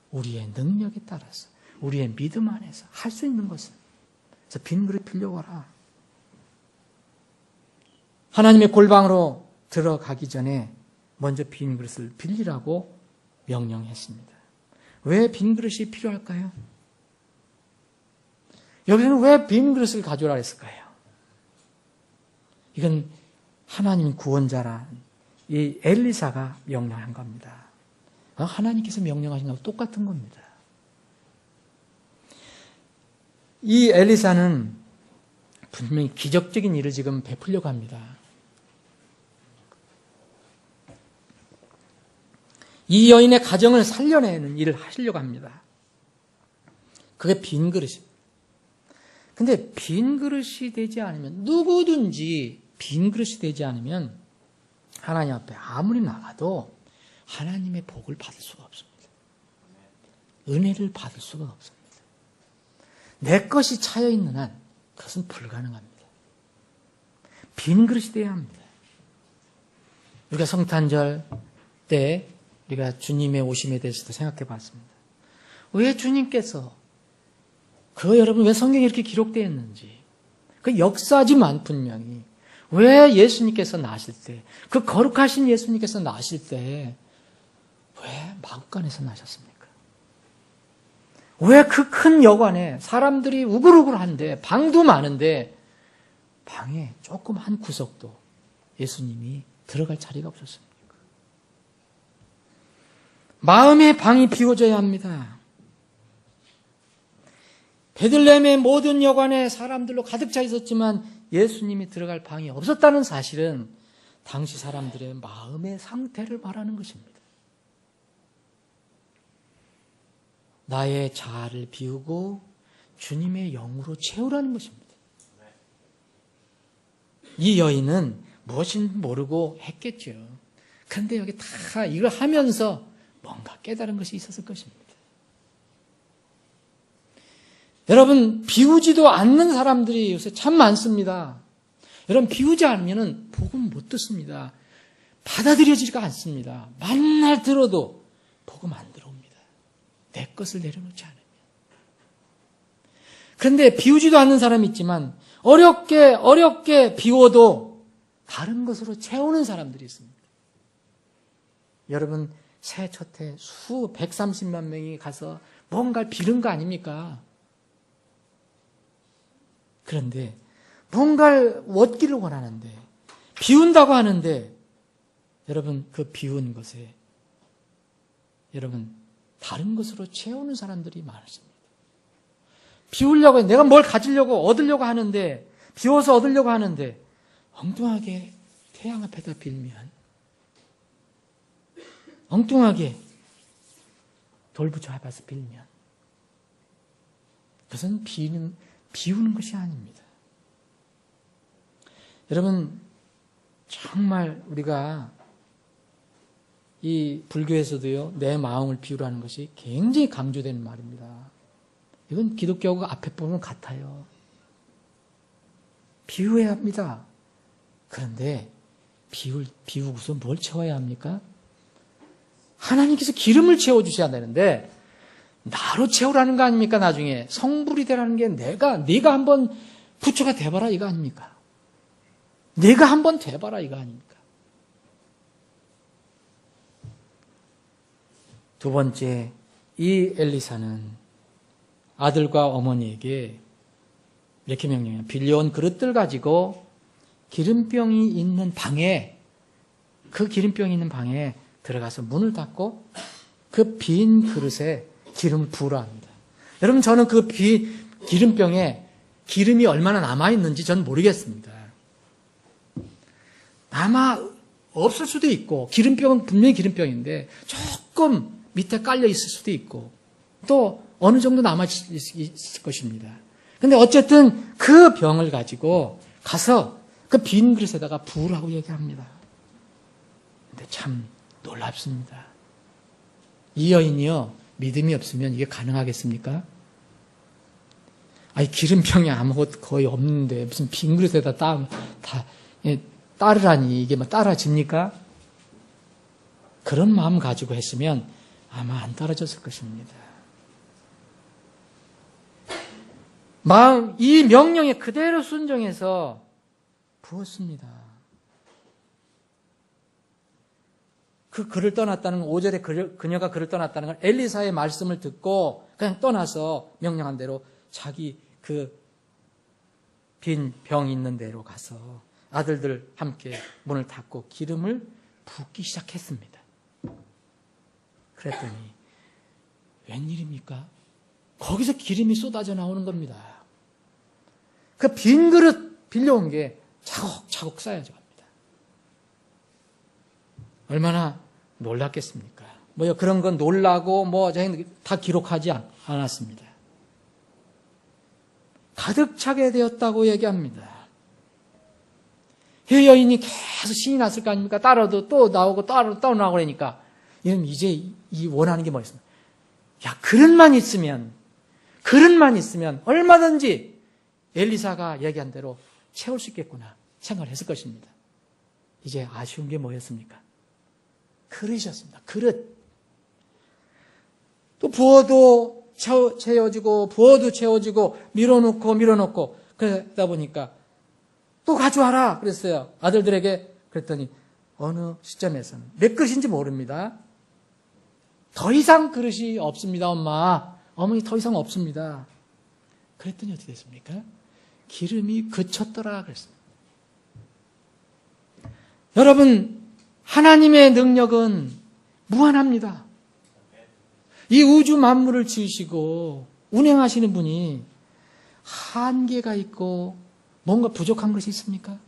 [SPEAKER 6] 우리의 능력에 따라서, 우리의 믿음 안에서 할 수 있는 것을. 그래서 빈 그릇 빌려와라. 하나님의 골방으로 들어가기 전에 먼저 빈 그릇을 빌리라고 명령했습니다. 왜 빈 그릇이 필요할까요? 여기서는 왜 빈 그릇을 가져오라 했을까요? 이건 하나님 구원자란 이 엘리사가 명령한 겁니다. 하나님께서 명령하신 것과 똑같은 겁니다. 이 엘리사는 분명히 기적적인 일을 지금 베풀려고 합니다. 이 여인의 가정을 살려내는 일을 하시려고 합니다. 그게 빈 그릇입니다. 근데 빈 그릇이 되지 않으면, 누구든지 빈 그릇이 되지 않으면 하나님 앞에 아무리 나가도 하나님의 복을 받을 수가 없습니다. 은혜를 받을 수가 없습니다. 내 것이 차여있는 한 그것은 불가능합니다. 빈 그릇이 되어야 합니다. 우리가 성탄절 때 우리가 주님의 오심에 대해서도 생각해 봤습니다. 왜 주님께서, 여러분 왜 성경에 이렇게 기록되어 있는지, 그 역사지만 분명히 왜 예수님께서 나실 때, 그 거룩하신 예수님께서 나실 때 왜 마구간에서 나셨습니까? 왜 그 큰 여관에 사람들이 우글우글한데, 방도 많은데 방에 조금 한 구석도 예수님이 들어갈 자리가 없었습니까? 마음의 방이 비워져야 합니다. 베들레헴의 모든 여관에 사람들로 가득 차 있었지만 예수님이 들어갈 방이 없었다는 사실은 당시 사람들의 마음의 상태를 말하는 것입니다. 나의 자아를 비우고 주님의 영으로 채우라는 것입니다. 이 여인은 무엇인지 모르고 했겠죠. 그런데 여기 다 이걸 하면서 뭔가 깨달은 것이 있었을 것입니다. 여러분, 비우지도 않는 사람들이 요새 참 많습니다. 여러분, 비우지 않으면 복음 못 듣습니다. 받아들여지지가 않습니다. 만날 들어도 복음 안 들어옵니다. 내 것을 내려놓지 않으면. 그런데 비우지도 않는 사람이 있지만 어렵게 비워도 다른 것으로 채우는 사람들이 있습니다. 여러분, 새해 첫해 130만 명이 가서 뭔가를 빌은 거 아닙니까? 그런데 뭔가를 얻기를 원하는데, 비운다고 하는데, 여러분, 그 비운 것에, 여러분, 다른 것으로 채우는 사람들이 많습니다. 비우려고, 내가 뭘 가지려고, 얻으려고 하는데, 비워서 얻으려고 하는데, 엉뚱하게 태양 앞에다 빌면, 엉뚱하게 돌 붙여 해봐서 빌면, 그것은 비우는 것이 아닙니다. 여러분, 정말 우리가 이 불교에서도요, 내 마음을 비우라는 것이 굉장히 강조되는 말입니다. 이건 기독교하고 앞에 보면 같아요. 비워야 합니다. 그런데 비우고서 뭘 채워야 합니까? 하나님께서 기름을 채워주셔야 되는데 나로 채우라는 거 아닙니까? 나중에 성불이 되라는 게 네가 한번 부처가 돼봐라 이거 아닙니까? 내가 한번 돼봐라 이거 아닙니까? 두 번째, 이 엘리사는 아들과 어머니에게 이렇게 명령해요. 빌려온 그릇들 가지고 기름병이 있는 방에, 그 기름병이 있는 방에 들어가서 문을 닫고 그 빈 그릇에 기름을 부으라 합니다. 여러분, 저는 그 기름병에 기름이 얼마나 남아있는지 저는 모르겠습니다. 아마 없을 수도 있고, 기름병은 분명히 기름병인데 조금 밑에 깔려 있을 수도 있고, 또 어느 정도 남아있을 것입니다. 근데 어쨌든 그 병을 가지고 가서 그 빈 그릇에다가 부으라고 얘기합니다. 근데 참 놀랍습니다. 이 여인이요, 믿음이 없으면 이게 가능하겠습니까? 아니, 기름병이 아무것도 거의 없는데 무슨 빈 그릇에다 따르라니 이게 뭐 따라집니까? 그런 마음 가지고 했으면 아마 안 따라졌을 것입니다. 이 명령에 그대로 순종해서 부었습니다. 그 그를 떠났다는 건, 5절에 그녀가 그를 떠났다는 건 엘리사의 말씀을 듣고 그냥 떠나서 명령한 대로 자기 그 빈 병 있는 데로 가서 아들들 함께 문을 닫고 기름을 붓기 시작했습니다. 그랬더니 웬일입니까? 거기서 기름이 쏟아져 나오는 겁니다. 그 빈 그릇 빌려온 게 차곡차곡 쌓여져 갑니다. 얼마나 놀랐겠습니까? 그런 건 놀라고 다 기록하지 않았습니다. 가득 차게 되었다고 얘기합니다. 이 여인이 계속 신이 났을 거 아닙니까? 따라도 또 나오고 따라도 또 나오고 그러니까 이러면 이제 이 원하는 게 뭐였습니까? 야, 그릇만 있으면 얼마든지 엘리사가 얘기한 대로 채울 수 있겠구나 생각을 했을 것입니다. 이제 아쉬운 게 뭐였습니까? 그릇이었습니다. 그릇. 또 부어도 채워지고 부어도 채워지고 밀어놓고 그러다 보니까 또 가져와라 그랬어요. 아들들에게. 그랬더니 어느 시점에서는 몇 그릇인지 모릅니다. 더 이상 그릇이 없습니다. 어머니 더 이상 없습니다. 그랬더니 어떻게 됐습니까? 기름이 그쳤더라 그랬습니다. 여러분, 하나님의 능력은 무한합니다. 이 우주 만물을 지으시고 운행하시는 분이 한계가 있고 뭔가 부족한 것이 있습니까?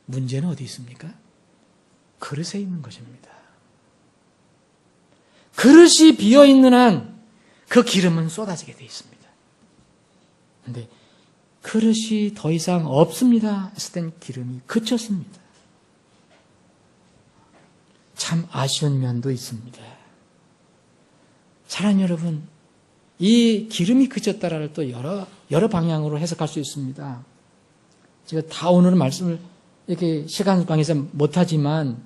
[SPEAKER 6] 문제는 어디 있습니까? 그릇에 있는 것입니다. 그릇이 비어있는 한 그 기름은 쏟아지게 되어 있습니다. 그런데 그릇이 더 이상 없습니다 했을 땐 기름이 그쳤습니다. 참 아쉬운 면도 있습니다. 사랑하는 여러분, 이 기름이 그쳤다라를 또 여러 방향으로 해석할 수 있습니다. 제가 다 오늘은 말씀을 이렇게 시간 관계에서 못하지만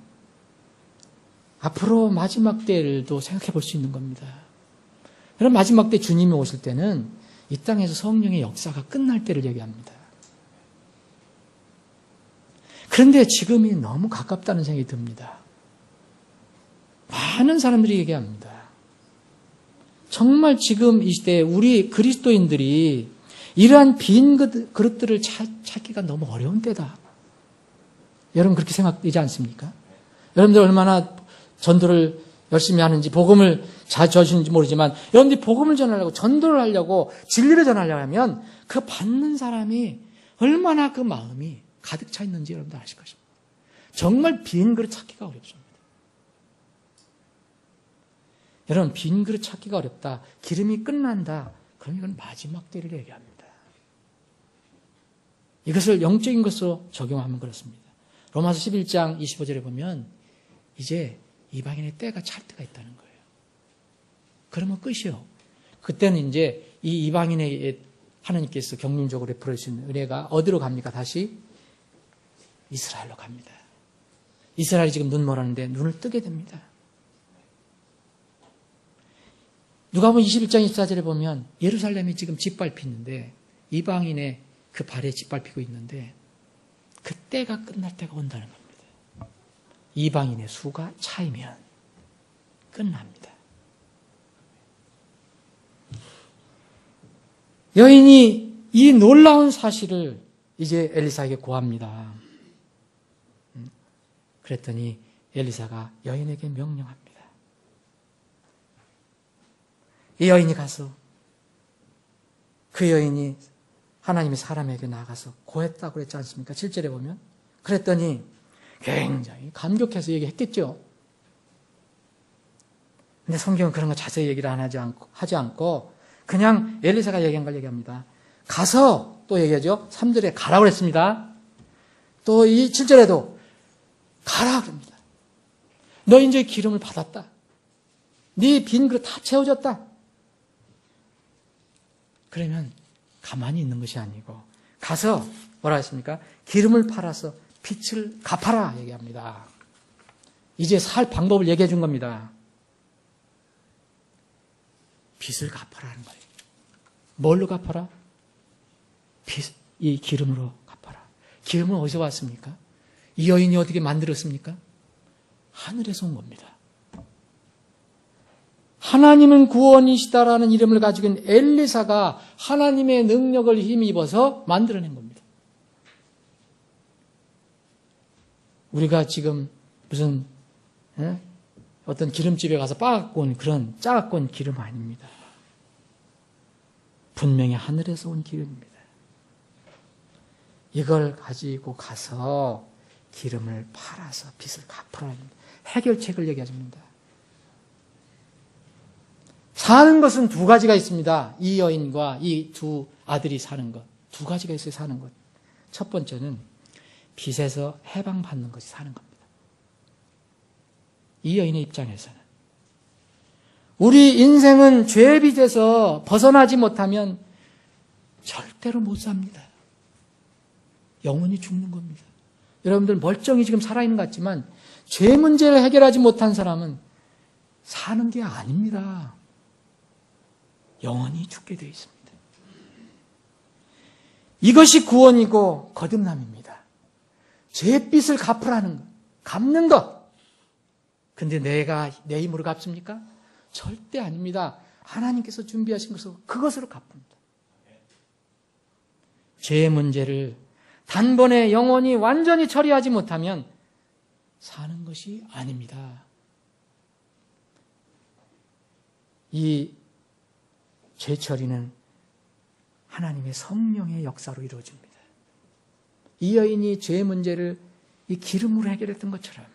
[SPEAKER 6] 앞으로 마지막 때를도 생각해 볼 수 있는 겁니다. 그럼 마지막 때 주님이 오실 때는 이 땅에서 성령의 역사가 끝날 때를 얘기합니다. 그런데 지금이 너무 가깝다는 생각이 듭니다. 많은 사람들이 얘기합니다. 정말 지금 이 시대에 우리 그리스도인들이 이러한 빈 그릇들을 찾기가 너무 어려운 때다. 여러분 그렇게 생각되지 않습니까? 여러분들 얼마나 전도를 열심히 하는지 복음을 자주 하시는지 모르지만 여러분들이 복음을 전하려고 전도를 하려고 진리를 전하려고 하면 그 받는 사람이 얼마나 그 마음이 가득 차 있는지 여러분들 아실 것입니다. 정말 빈 그릇 찾기가 어렵습니다. 여러분 빈 그릇 찾기가 어렵다. 기름이 끝난다. 그럼 이건 마지막 때를 얘기합니다. 이것을 영적인 것으로 적용하면 그렇습니다. 로마서 11장 25절에 보면 이제 이방인의 때가 찰 때가 있다는 거예요. 그러면 끝이요. 그때는 이제 이 이방인의 하나님께서 경륜적으로 베풀어 주신 은혜가 어디로 갑니까? 다시 이스라엘로 갑니다. 이스라엘이 지금 눈 멀었는데 눈을 뜨게 됩니다. 누가복음 21장 24절에 보면 예루살렘이 지금 짓밟히는데 이방인의 그 발에 짓밟히고 있는데 그 때가 끝날 때가 온다는 겁니다. 이방인의 수가 차이면 끝납니다. 여인이 이 놀라운 사실을 이제 엘리사에게 고합니다. 그랬더니 엘리사가 여인에게 명령합니다. 이 여인이 가서 그 여인이 하나님의 사람에게 나가서 고했다고 그랬지 않습니까? 7절에 보면. 그랬더니 굉장히 감격해서 얘기했겠죠. 근데 성경은 그런 거 자세히 얘기를 하지 않고 그냥 엘리사가 얘기한 걸 얘기합니다. 가서 또 얘기하죠. 3절에 가라고 그랬습니다. 또 이 7절에도 가라 그럽니다. 너 이제 기름을 받았다. 네 빈 그릇 다 채워졌다. 그러면 가만히 있는 것이 아니고 가서 뭐라 했습니까? 기름을 팔아서 빚을 갚아라 얘기합니다. 이제 살 방법을 얘기해 준 겁니다. 빚을 갚아라는 거예요. 뭘로 갚아라? 이 기름으로 갚아라. 기름은 어디서 왔습니까? 이 여인이 어떻게 만들었습니까? 하늘에서 온 겁니다. 하나님은 구원이시다라는 이름을 가지고 있는 엘리사가 하나님의 능력을 힘입어서 만들어낸 겁니다. 우리가 지금 무슨 어떤 기름집에 가서 빠갖고 온 그런 짜갖고 온 기름 아닙니다. 분명히 하늘에서 온 기름입니다. 이걸 가지고 가서 기름을 팔아서 빚을 갚으라는 해결책을 얘기해줍니다. 사는 것은 두 가지가 있습니다. 이 여인과 이 두 아들이 사는 것. 두 가지가 있어요, 사는 것. 첫 번째는 빚에서 해방받는 것이 사는 겁니다. 이 여인의 입장에서는. 우리 인생은 죄의 빚에서 벗어나지 못하면 절대로 못 삽니다. 영원히 죽는 겁니다. 여러분들 멀쩡히 지금 살아있는 것 같지만 죄 문제를 해결하지 못한 사람은 사는 게 아닙니다. 영원히 죽게 되어 있습니다. 이것이 구원이고 거듭남입니다. 죄빚을 갚으라는 것, 갚는 것. 근데 내가 내 힘으로 갚습니까? 절대 아닙니다. 하나님께서 준비하신 그것으로 갚습니다. 죄의 문제를 단번에 영원히 완전히 처리하지 못하면 사는 것이 아닙니다. 이 죄 처리는 하나님의 성령의 역사로 이루어집니다. 이 여인이 죄의 문제를 이 기름으로 해결했던 것처럼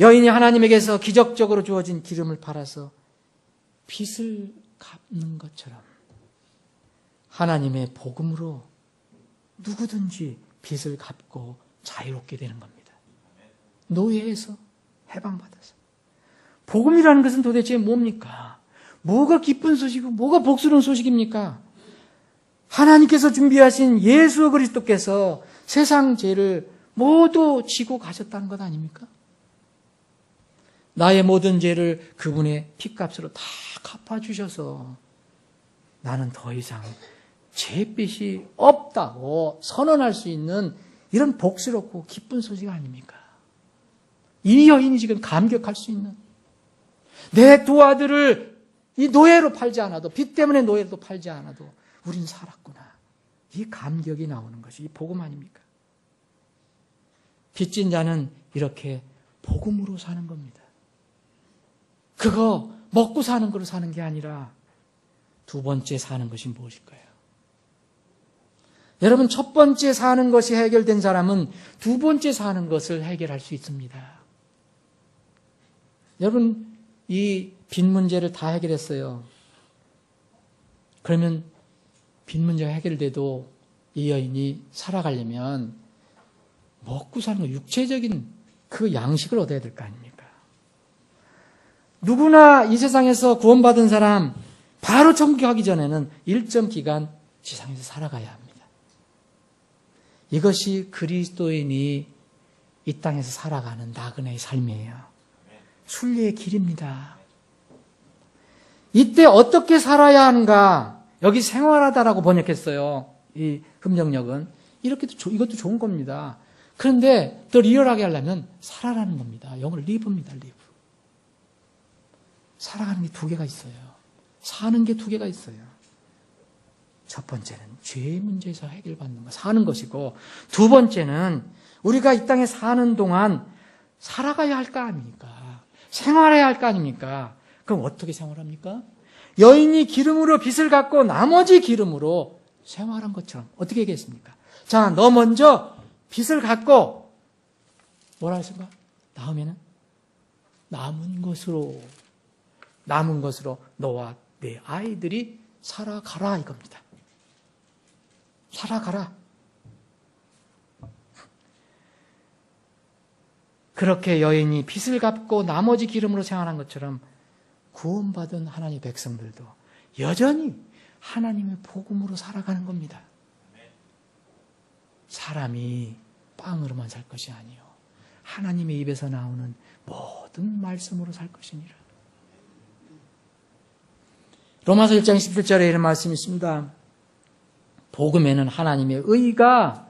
[SPEAKER 6] 여인이 하나님에게서 기적적으로 주어진 기름을 팔아서 빚을 갚는 것처럼 하나님의 복음으로 누구든지 빚을 갚고 자유롭게 되는 겁니다. 노예에서 해방받아서. 복음이라는 것은 도대체 뭡니까? 뭐가 기쁜 소식이고 뭐가 복스러운 소식입니까? 하나님께서 준비하신 예수 그리스도께서 세상 죄를 모두 지고 가셨다는 것 아닙니까? 나의 모든 죄를 그분의 피값으로 다 갚아주셔서 나는 더 이상 죄빚이 없다고 선언할 수 있는 이런 복스럽고 기쁜 소식 아닙니까? 이 여인이 지금 감격할 수 있는 내 두 아들을 이 노예로 팔지 않아도, 빚 때문에 노예로 팔지 않아도 우린 살았구나. 이 감격이 나오는 것이 이 복음 아닙니까? 빚진 자는 이렇게 복음으로 사는 겁니다. 그거 먹고 사는 거로 사는 게 아니라 두 번째 사는 것이 무엇일까요? 여러분, 첫 번째 사는 것이 해결된 사람은 두 번째 사는 것을 해결할 수 있습니다. 여러분, 이 빚 문제를 다 해결했어요. 그러면 빚 문제가 해결돼도 이 여인이 살아가려면 먹고 사는 거, 육체적인 그 양식을 얻어야 될 거 아닙니까? 누구나 이 세상에서 구원받은 사람 바로 천국 가기 전에는 일정 기간 지상에서 살아가야 합니다. 이것이 그리스도인이 이 땅에서 살아가는 나그네의 삶이에요. 순례의 길입니다. 이때 어떻게 살아야 하는가? 여기 생활하다라고 번역했어요. 이 금정역은. 이것도 좋은 겁니다. 그런데 더 리얼하게 하려면 살아라는 겁니다. 영어로 live입니다. live. 살아가는 게 두 개가 있어요. 사는 게 두 개가 있어요. 첫 번째는 죄의 문제에서 해결받는 거, 사는 것이고, 두 번째는 우리가 이 땅에 사는 동안 살아가야 할 거 아닙니까? 생활해야 할 거 아닙니까? 그럼 어떻게 생활합니까? 여인이 기름으로 빚을 갚고 나머지 기름으로 생활한 것처럼 어떻게 얘기했습니까? 자, 너 먼저 빚을 갚고 뭐라 했습니까? 다음에는 남은 것으로 너와 내 아이들이 살아가라 이겁니다. 살아가라. 그렇게 여인이 빚을 갚고 나머지 기름으로 생활한 것처럼 구원받은 하나님의 백성들도 여전히 하나님의 복음으로 살아가는 겁니다. 사람이 빵으로만 살 것이 아니요 하나님의 입에서 나오는 모든 말씀으로 살 것이니라. 로마서 1장 17절에 이런 말씀이 있습니다. 복음에는 하나님의 의가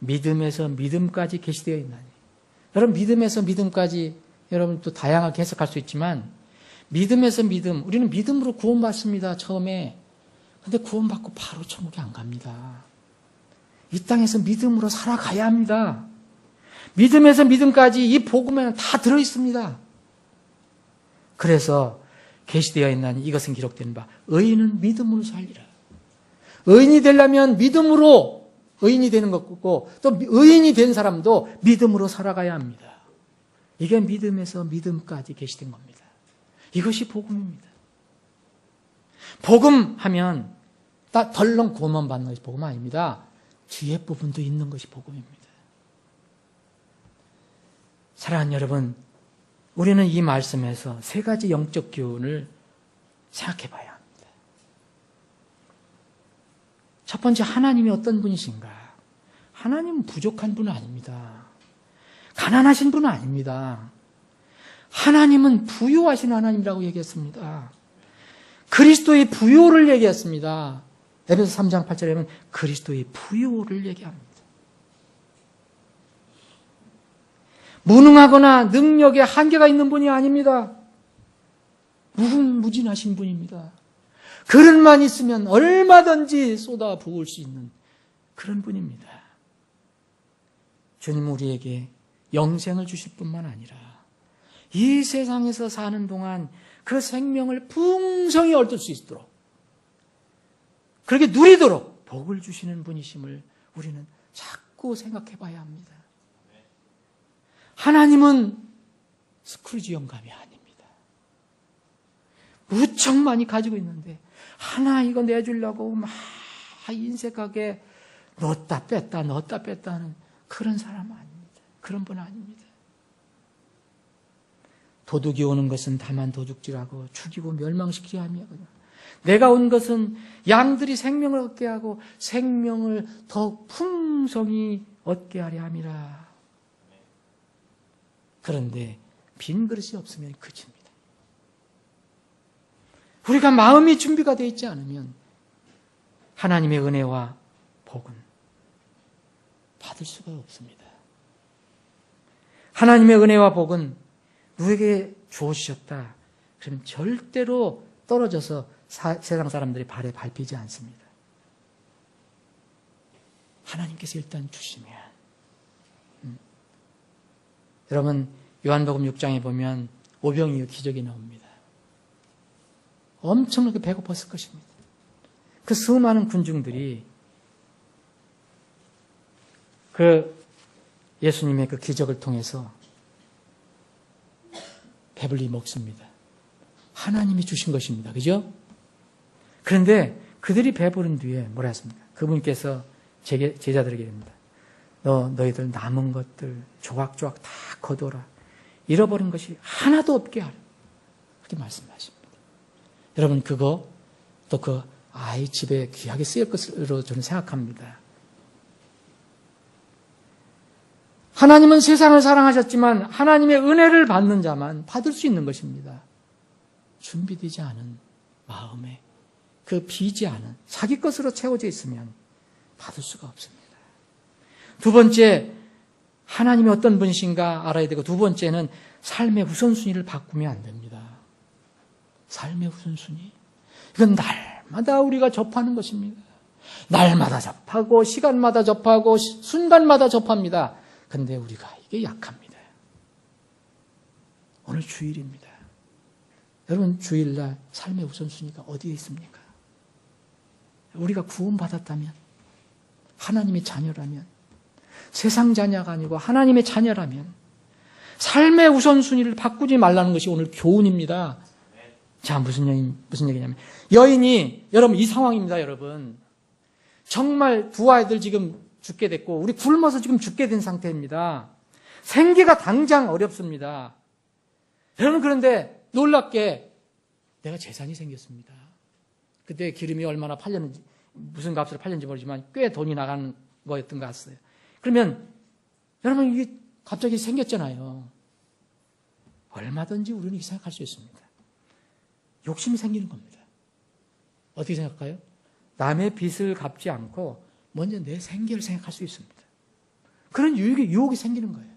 [SPEAKER 6] 믿음에서 믿음까지 계시되어 있나니. 여러분, 믿음에서 믿음까지 여러분 또 다양하게 해석할 수 있지만, 믿음에서 믿음, 우리는 믿음으로 구원받습니다. 처음에. 근데 구원받고 바로 천국에 안 갑니다. 이 땅에서 믿음으로 살아가야 합니다. 믿음에서 믿음까지 이 복음에는 다 들어있습니다. 그래서 계시되어 있나니 이것은 기록된 바 의인은 믿음으로 살리라. 의인이 되려면 믿음으로 의인이 되는 것이고, 또 의인이 된 사람도 믿음으로 살아가야 합니다. 이게 믿음에서 믿음까지 계시된 겁니다. 이것이 복음입니다. 복음하면 딱 덜렁 구원만 받는 것이 복음 아닙니다. 뒤에 부분도 있는 것이 복음입니다. 사랑하는 여러분, 우리는 이 말씀에서 세 가지 영적 교훈을 생각해 봐야 합니다. 첫 번째, 하나님이 어떤 분이신가? 하나님은 부족한 분은 아닙니다. 가난하신 분은 아닙니다. 하나님은 부유하신 하나님이라고 얘기했습니다. 그리스도의 부요를 얘기했습니다. 에베소 3장 8절에 보면 그리스도의 부요를 얘기합니다. 무능하거나 능력에 한계가 있는 분이 아닙니다. 무궁무진하신 분입니다. 그릇만 있으면 얼마든지 쏟아 부을 수 있는 그런 분입니다. 주님 우리에게 영생을 주실 뿐만 아니라 이 세상에서 사는 동안 그 생명을 풍성히 얻을 수 있도록, 그렇게 누리도록 복을 주시는 분이심을 우리는 자꾸 생각해 봐야 합니다. 하나님은 스크루지 영감이 아닙니다. 무척 많이 가지고 있는데 하나 이거 내주려고 막 인색하게 넣었다 뺐다 하는 그런 사람 아닙니다. 그런 분 아닙니다. 도둑이 오는 것은 다만 도둑질하고 죽이고 멸망시키려 함이거든요. 내가 온 것은 양들이 생명을 얻게 하고 생명을 더 풍성히 얻게 하려 함이라. 그런데 빈 그릇이 없으면 그칩니다. 우리가 마음이 준비가 되어 있지 않으면 하나님의 은혜와 복은 받을 수가 없습니다. 하나님의 은혜와 복은 누구에게 주어지셨다. 그러면 절대로 떨어져서 세상 사람들이 발에 밟히지 않습니다. 하나님께서 일단 주시면. 여러분, 요한복음 6장에 보면 오병이어 기적이 나옵니다. 엄청나게 배고팠을 것입니다. 그 수많은 군중들이 그 예수님의 그 기적을 통해서 배불리 먹습니다. 하나님이 주신 것입니다. 그죠? 그런데 그들이 배부른 뒤에 뭐라 했습니까? 그분께서 제자들에게 됩니다. 너희들 남은 것들 조각조각 다 거둬라. 잃어버린 것이 하나도 없게 하라. 그렇게 말씀하십니다. 여러분, 그거 또 그 아이 집에 귀하게 쓰일 것으로 저는 생각합니다. 하나님은 세상을 사랑하셨지만 하나님의 은혜를 받는 자만 받을 수 있는 것입니다. 준비되지 않은 마음에 그 비지 않은 자기 것으로 채워져 있으면 받을 수가 없습니다. 두 번째, 하나님이 어떤 분이신가 알아야 되고, 두 번째는 삶의 우선순위를 바꾸면 안 됩니다. 삶의 우선순위. 이건 날마다 우리가 접하는 것입니다. 날마다 접하고 시간마다 접하고 순간마다 접합니다. 근데 우리가 이게 약합니다. 오늘 주일입니다. 여러분, 주일날 삶의 우선순위가 어디에 있습니까? 우리가 구원받았다면, 하나님의 자녀라면, 세상 자녀가 아니고 하나님의 자녀라면 삶의 우선순위를 바꾸지 말라는 것이 오늘 교훈입니다. 자, 무슨 얘기냐면, 여인이, 여러분, 이 상황입니다, 여러분. 정말 두 아이들 지금 죽게 됐고, 우리 굶어서 지금 죽게 된 상태입니다. 생계가 당장 어렵습니다. 여러분, 그런데 놀랍게 내가 재산이 생겼습니다. 그때 기름이 얼마나 팔렸는지, 무슨 값으로 팔렸는지 모르지만 꽤 돈이 나가는 거였던 것 같아요. 그러면 여러분, 이게 갑자기 생겼잖아요. 얼마든지 우리는 이렇게 생각할 수 있습니다. 욕심이 생기는 겁니다. 어떻게 생각할까요? 남의 빚을 갚지 않고 먼저 내 생계를 생각할 수 있습니다. 그런 유혹이 생기는 거예요.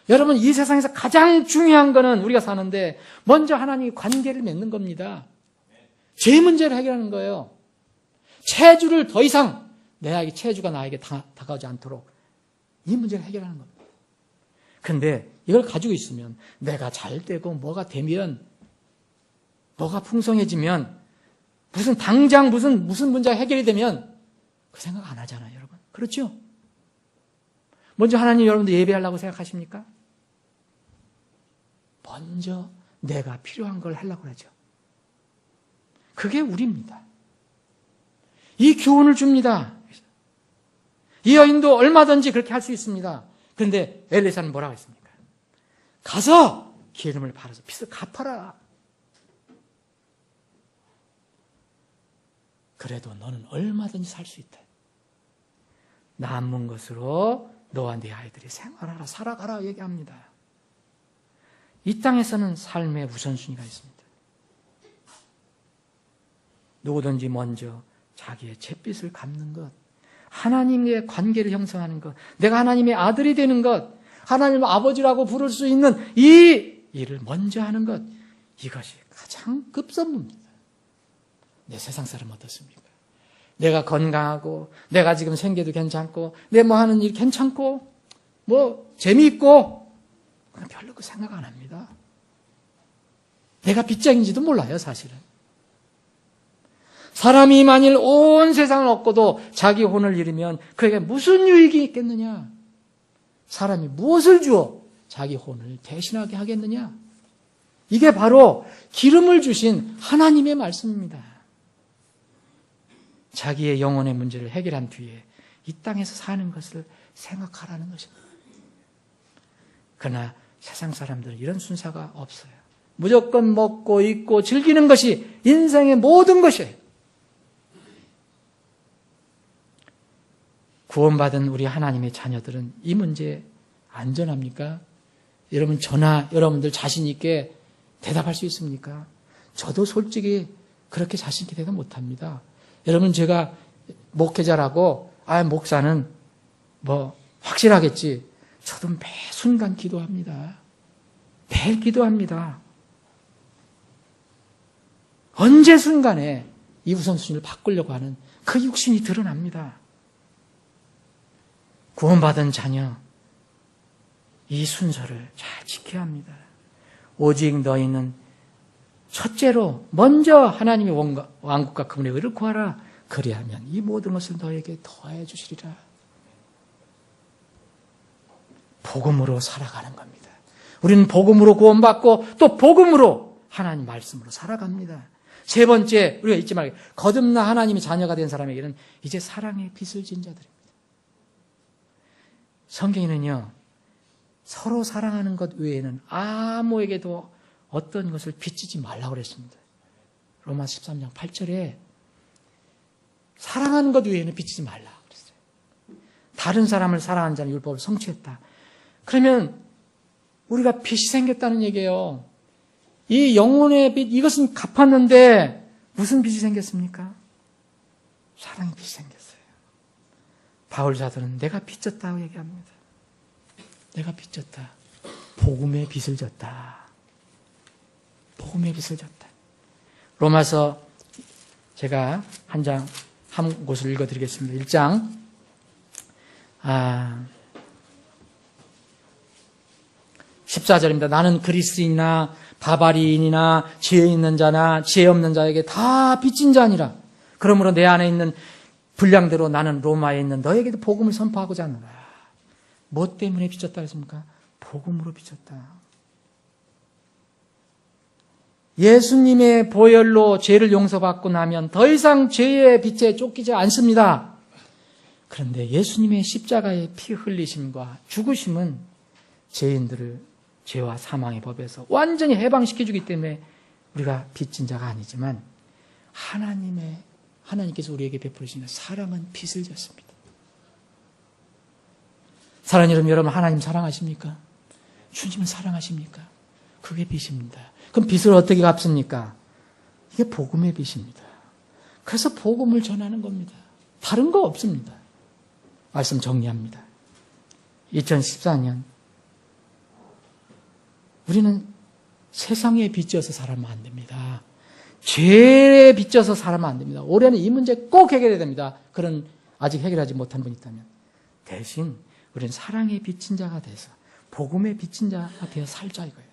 [SPEAKER 6] 여러분, 이 세상에서 가장 중요한 거는 우리가 사는데 먼저 하나님이 관계를 맺는 겁니다. 죄 문제를 해결하는 거예요. 체주를 더 이상 내에게 체주가 나에게 다가오지 않도록 이 문제를 해결하는 겁니다. 그런데 이걸 가지고 있으면 내가 잘 되고 뭐가 되면 뭐가 풍성해지면 무슨 당장 무슨 문제가 해결이 되면 그 생각 안 하잖아요, 여러분. 그렇죠? 먼저 하나님 여러분들 예배하려고 생각하십니까? 먼저 내가 필요한 걸 하려고 하죠. 그게 우리입니다. 이 교훈을 줍니다. 이 여인도 얼마든지 그렇게 할 수 있습니다. 그런데 엘리사는 뭐라고 했습니까? 가서 기름을 바르서 빚을 갚아라. 그래도 너는 얼마든지 살 수 있다. 남은 것으로 너와 네 아이들이 생활하라, 살아가라 얘기합니다. 이 땅에서는 삶의 우선순위가 있습니다. 누구든지 먼저 자기의 잿빛을 갚는 것, 하나님의 관계를 형성하는 것, 내가 하나님의 아들이 되는 것, 하나님 아버지라고 부를 수 있는 이 일을 먼저 하는 것, 이것이 가장 급선무입니다. 내 세상 사람 어떻습니까? 내가 건강하고, 내가 지금 생계도 괜찮고, 내 뭐 하는 일 괜찮고, 뭐 재미있고, 그럼 별로 그 생각 안 합니다. 내가 빚쟁인지도 몰라요, 사실은. 사람이 만일 온 세상을 얻고도 자기 혼을 잃으면 그에게 무슨 유익이 있겠느냐? 사람이 무엇을 주어 자기 혼을 대신하게 하겠느냐? 이게 바로 기름을 주신 하나님의 말씀입니다. 자기의 영혼의 문제를 해결한 뒤에 이 땅에서 사는 것을 생각하라는 것입니다. 그러나 세상 사람들은 이런 순서가 없어요. 무조건 먹고 입고 즐기는 것이 인생의 모든 것이에요. 구원받은 우리 하나님의 자녀들은 이 문제에 안전합니까? 여러분, 저나 여러분들 자신 있게 대답할 수 있습니까? 저도 솔직히 그렇게 자신 있게 대답 못합니다. 여러분, 제가 목회자라고 목사는 뭐 확실하겠지. 저도 매 순간 기도합니다. 매일 기도합니다. 언제 순간에 이 우선순위를 바꾸려고 하는 그 육신이 드러납니다. 구원받은 자녀, 이 순서를 잘 지켜야 합니다. 오직 너희는 첫째로 먼저 하나님의 왕국과 그분의 의를 구하라. 그리하면 이 모든 것을 너에게 더해 주시리라. 복음으로 살아가는 겁니다. 우리는 복음으로 구원받고 또 복음으로 하나님 말씀으로 살아갑니다. 세 번째, 우리가 잊지 말고 거듭나 하나님의 자녀가 된 사람에게는 이제 사랑의 빚을 진 자들입니다. 성경에는요, 서로 사랑하는 것 외에는 아무에게도 어떤 것을 빚지지 말라고 그랬습니다. 로마 13장 8절에 사랑하는 것 외에는 빚지지 말라 그랬어요. 다른 사람을 사랑하는 자는 율법을 성취했다. 그러면 우리가 빚이 생겼다는 얘기예요. 이 영혼의 빚, 이것은 갚았는데 무슨 빚이 생겼습니까? 사랑의 빚이 생겼어요. 바울 사도는 내가 빚졌다고 얘기합니다. 내가 빚졌다. 복음의 빚을 졌다. 복음의 빚을 졌다. 로마서 제가 한 곳을 읽어드리겠습니다. 1장 14절입니다. 나는 그리스인이나 바바리인이나 지혜 있는 자나 지혜 없는 자에게 다 빚진 자니라. 그러므로 내 안에 있는 분량대로 나는 로마에 있는 너에게도 복음을 선포하고자 하노라. 뭐 때문에 빚졌다 했습니까? 복음으로 빚졌다. 예수님의 보혈로 죄를 용서받고 나면 더 이상 죄의 빚에 쫓기지 않습니다. 그런데 예수님의 십자가의 피 흘리심과 죽으심은 죄인들을 죄와 사망의 법에서 완전히 해방시켜주기 때문에 우리가 빚진 자가 아니지만 하나님께서 우리에게 베풀으시는 사랑은 빚을 졌습니다. 사랑하는 여러분, 하나님 사랑하십니까? 주님을 사랑하십니까? 그게 빚입니다. 그럼 빚을 어떻게 갚습니까? 이게 복음의 빚입니다. 그래서 복음을 전하는 겁니다. 다른 거 없습니다. 말씀 정리합니다. 2014년 우리는 세상에 빚져서 살아면 안 됩니다. 죄에 빚져서 살아면 안 됩니다. 올해는 이 문제 꼭 해결해야 됩니다. 그런 아직 해결하지 못한 분이 있다면. 대신 우리는 사랑에 빚진 자가 돼서 복음에 빚진 자가 되어 살자 이거예요.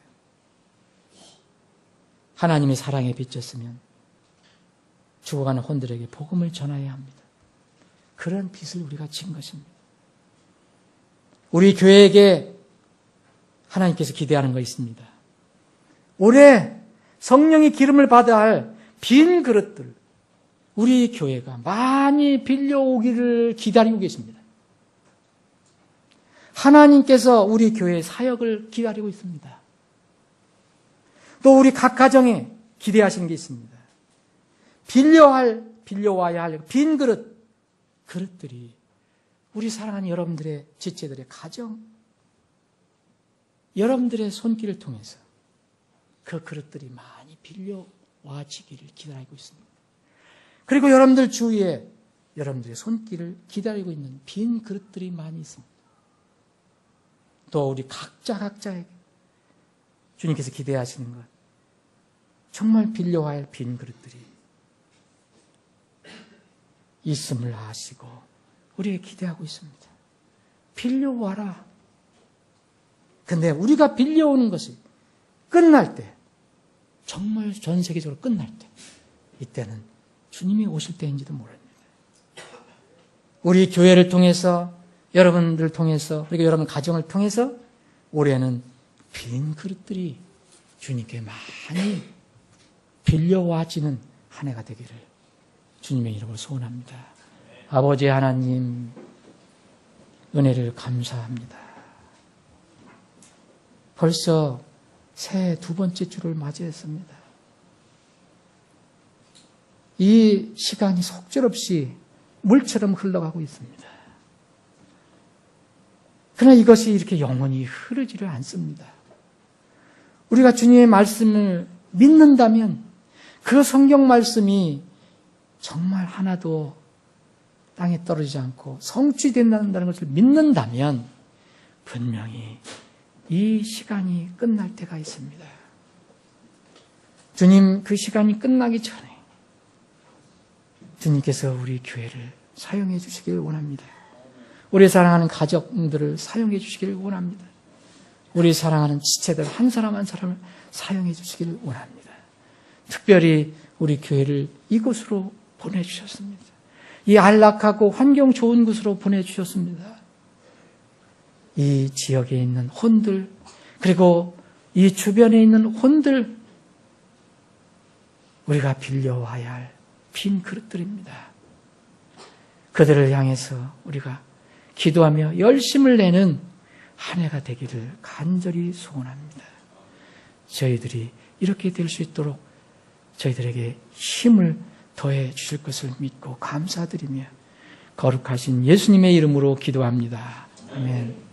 [SPEAKER 6] 하나님의 사랑에 빚졌으면 죽어가는 혼들에게 복음을 전해야 합니다. 그런 빚을 우리가 진 것입니다. 우리 교회에게 하나님께서 기대하는 거 있습니다. 올해 성령의 기름을 받아야 할 빈 그릇들, 우리 교회가 많이 빌려오기를 기다리고 계십니다. 하나님께서 우리 교회의 사역을 기다리고 있습니다. 또 우리 각 가정에 기대하시는 게 있습니다. 빌려와야 할 빈 그릇들이 우리 사랑하는 여러분들의 지체들의 가정, 여러분들의 손길을 통해서 그 그릇들이 많이 빌려와지기를 기다리고 있습니다. 그리고 여러분들 주위에 여러분들의 손길을 기다리고 있는 빈 그릇들이 많이 있습니다. 또 우리 각자에게 주님께서 기대하시는 것, 정말 빌려와야 할 빈 그릇들이 있음을 아시고 우리에게 기대하고 있습니다. 빌려와라. 근데 우리가 빌려오는 것이 끝날 때, 정말 전 세계적으로 끝날 때, 이때는 주님이 오실 때인지도 모릅니다. 우리 교회를 통해서, 여러분들을 통해서, 그리고 여러분 가정을 통해서 올해는 빈 그릇들이 주님께 많이 빌려와지는 한 해가 되기를 주님의 이름으로 소원합니다. 아버지 하나님, 은혜를 감사합니다. 벌써 새해 두 번째 주를 맞이했습니다. 이 시간이 속절없이 물처럼 흘러가고 있습니다. 그러나 이것이 이렇게 영원히 흐르지를 않습니다. 우리가 주님의 말씀을 믿는다면 그 성경 말씀이 정말 하나도 땅에 떨어지지 않고 성취된다는 것을 믿는다면 분명히 이 시간이 끝날 때가 있습니다. 주님, 그 시간이 끝나기 전에 주님께서 우리 교회를 사용해 주시길 원합니다. 우리 사랑하는 가족들을 사용해 주시길 원합니다. 우리 사랑하는 지체들 한 사람 한 사람을 사용해 주시길 원합니다. 특별히 우리 교회를 이곳으로 보내주셨습니다. 이 안락하고 환경 좋은 곳으로 보내주셨습니다. 이 지역에 있는 혼들, 그리고 이 주변에 있는 혼들, 우리가 빌려와야 할 빈 그릇들입니다. 그들을 향해서 우리가 기도하며 열심을 내는 한 해가 되기를 간절히 소원합니다. 저희들이 이렇게 될 수 있도록 저희들에게 힘을 더해 주실 것을 믿고 감사드리며 거룩하신 예수님의 이름으로 기도합니다. 아멘.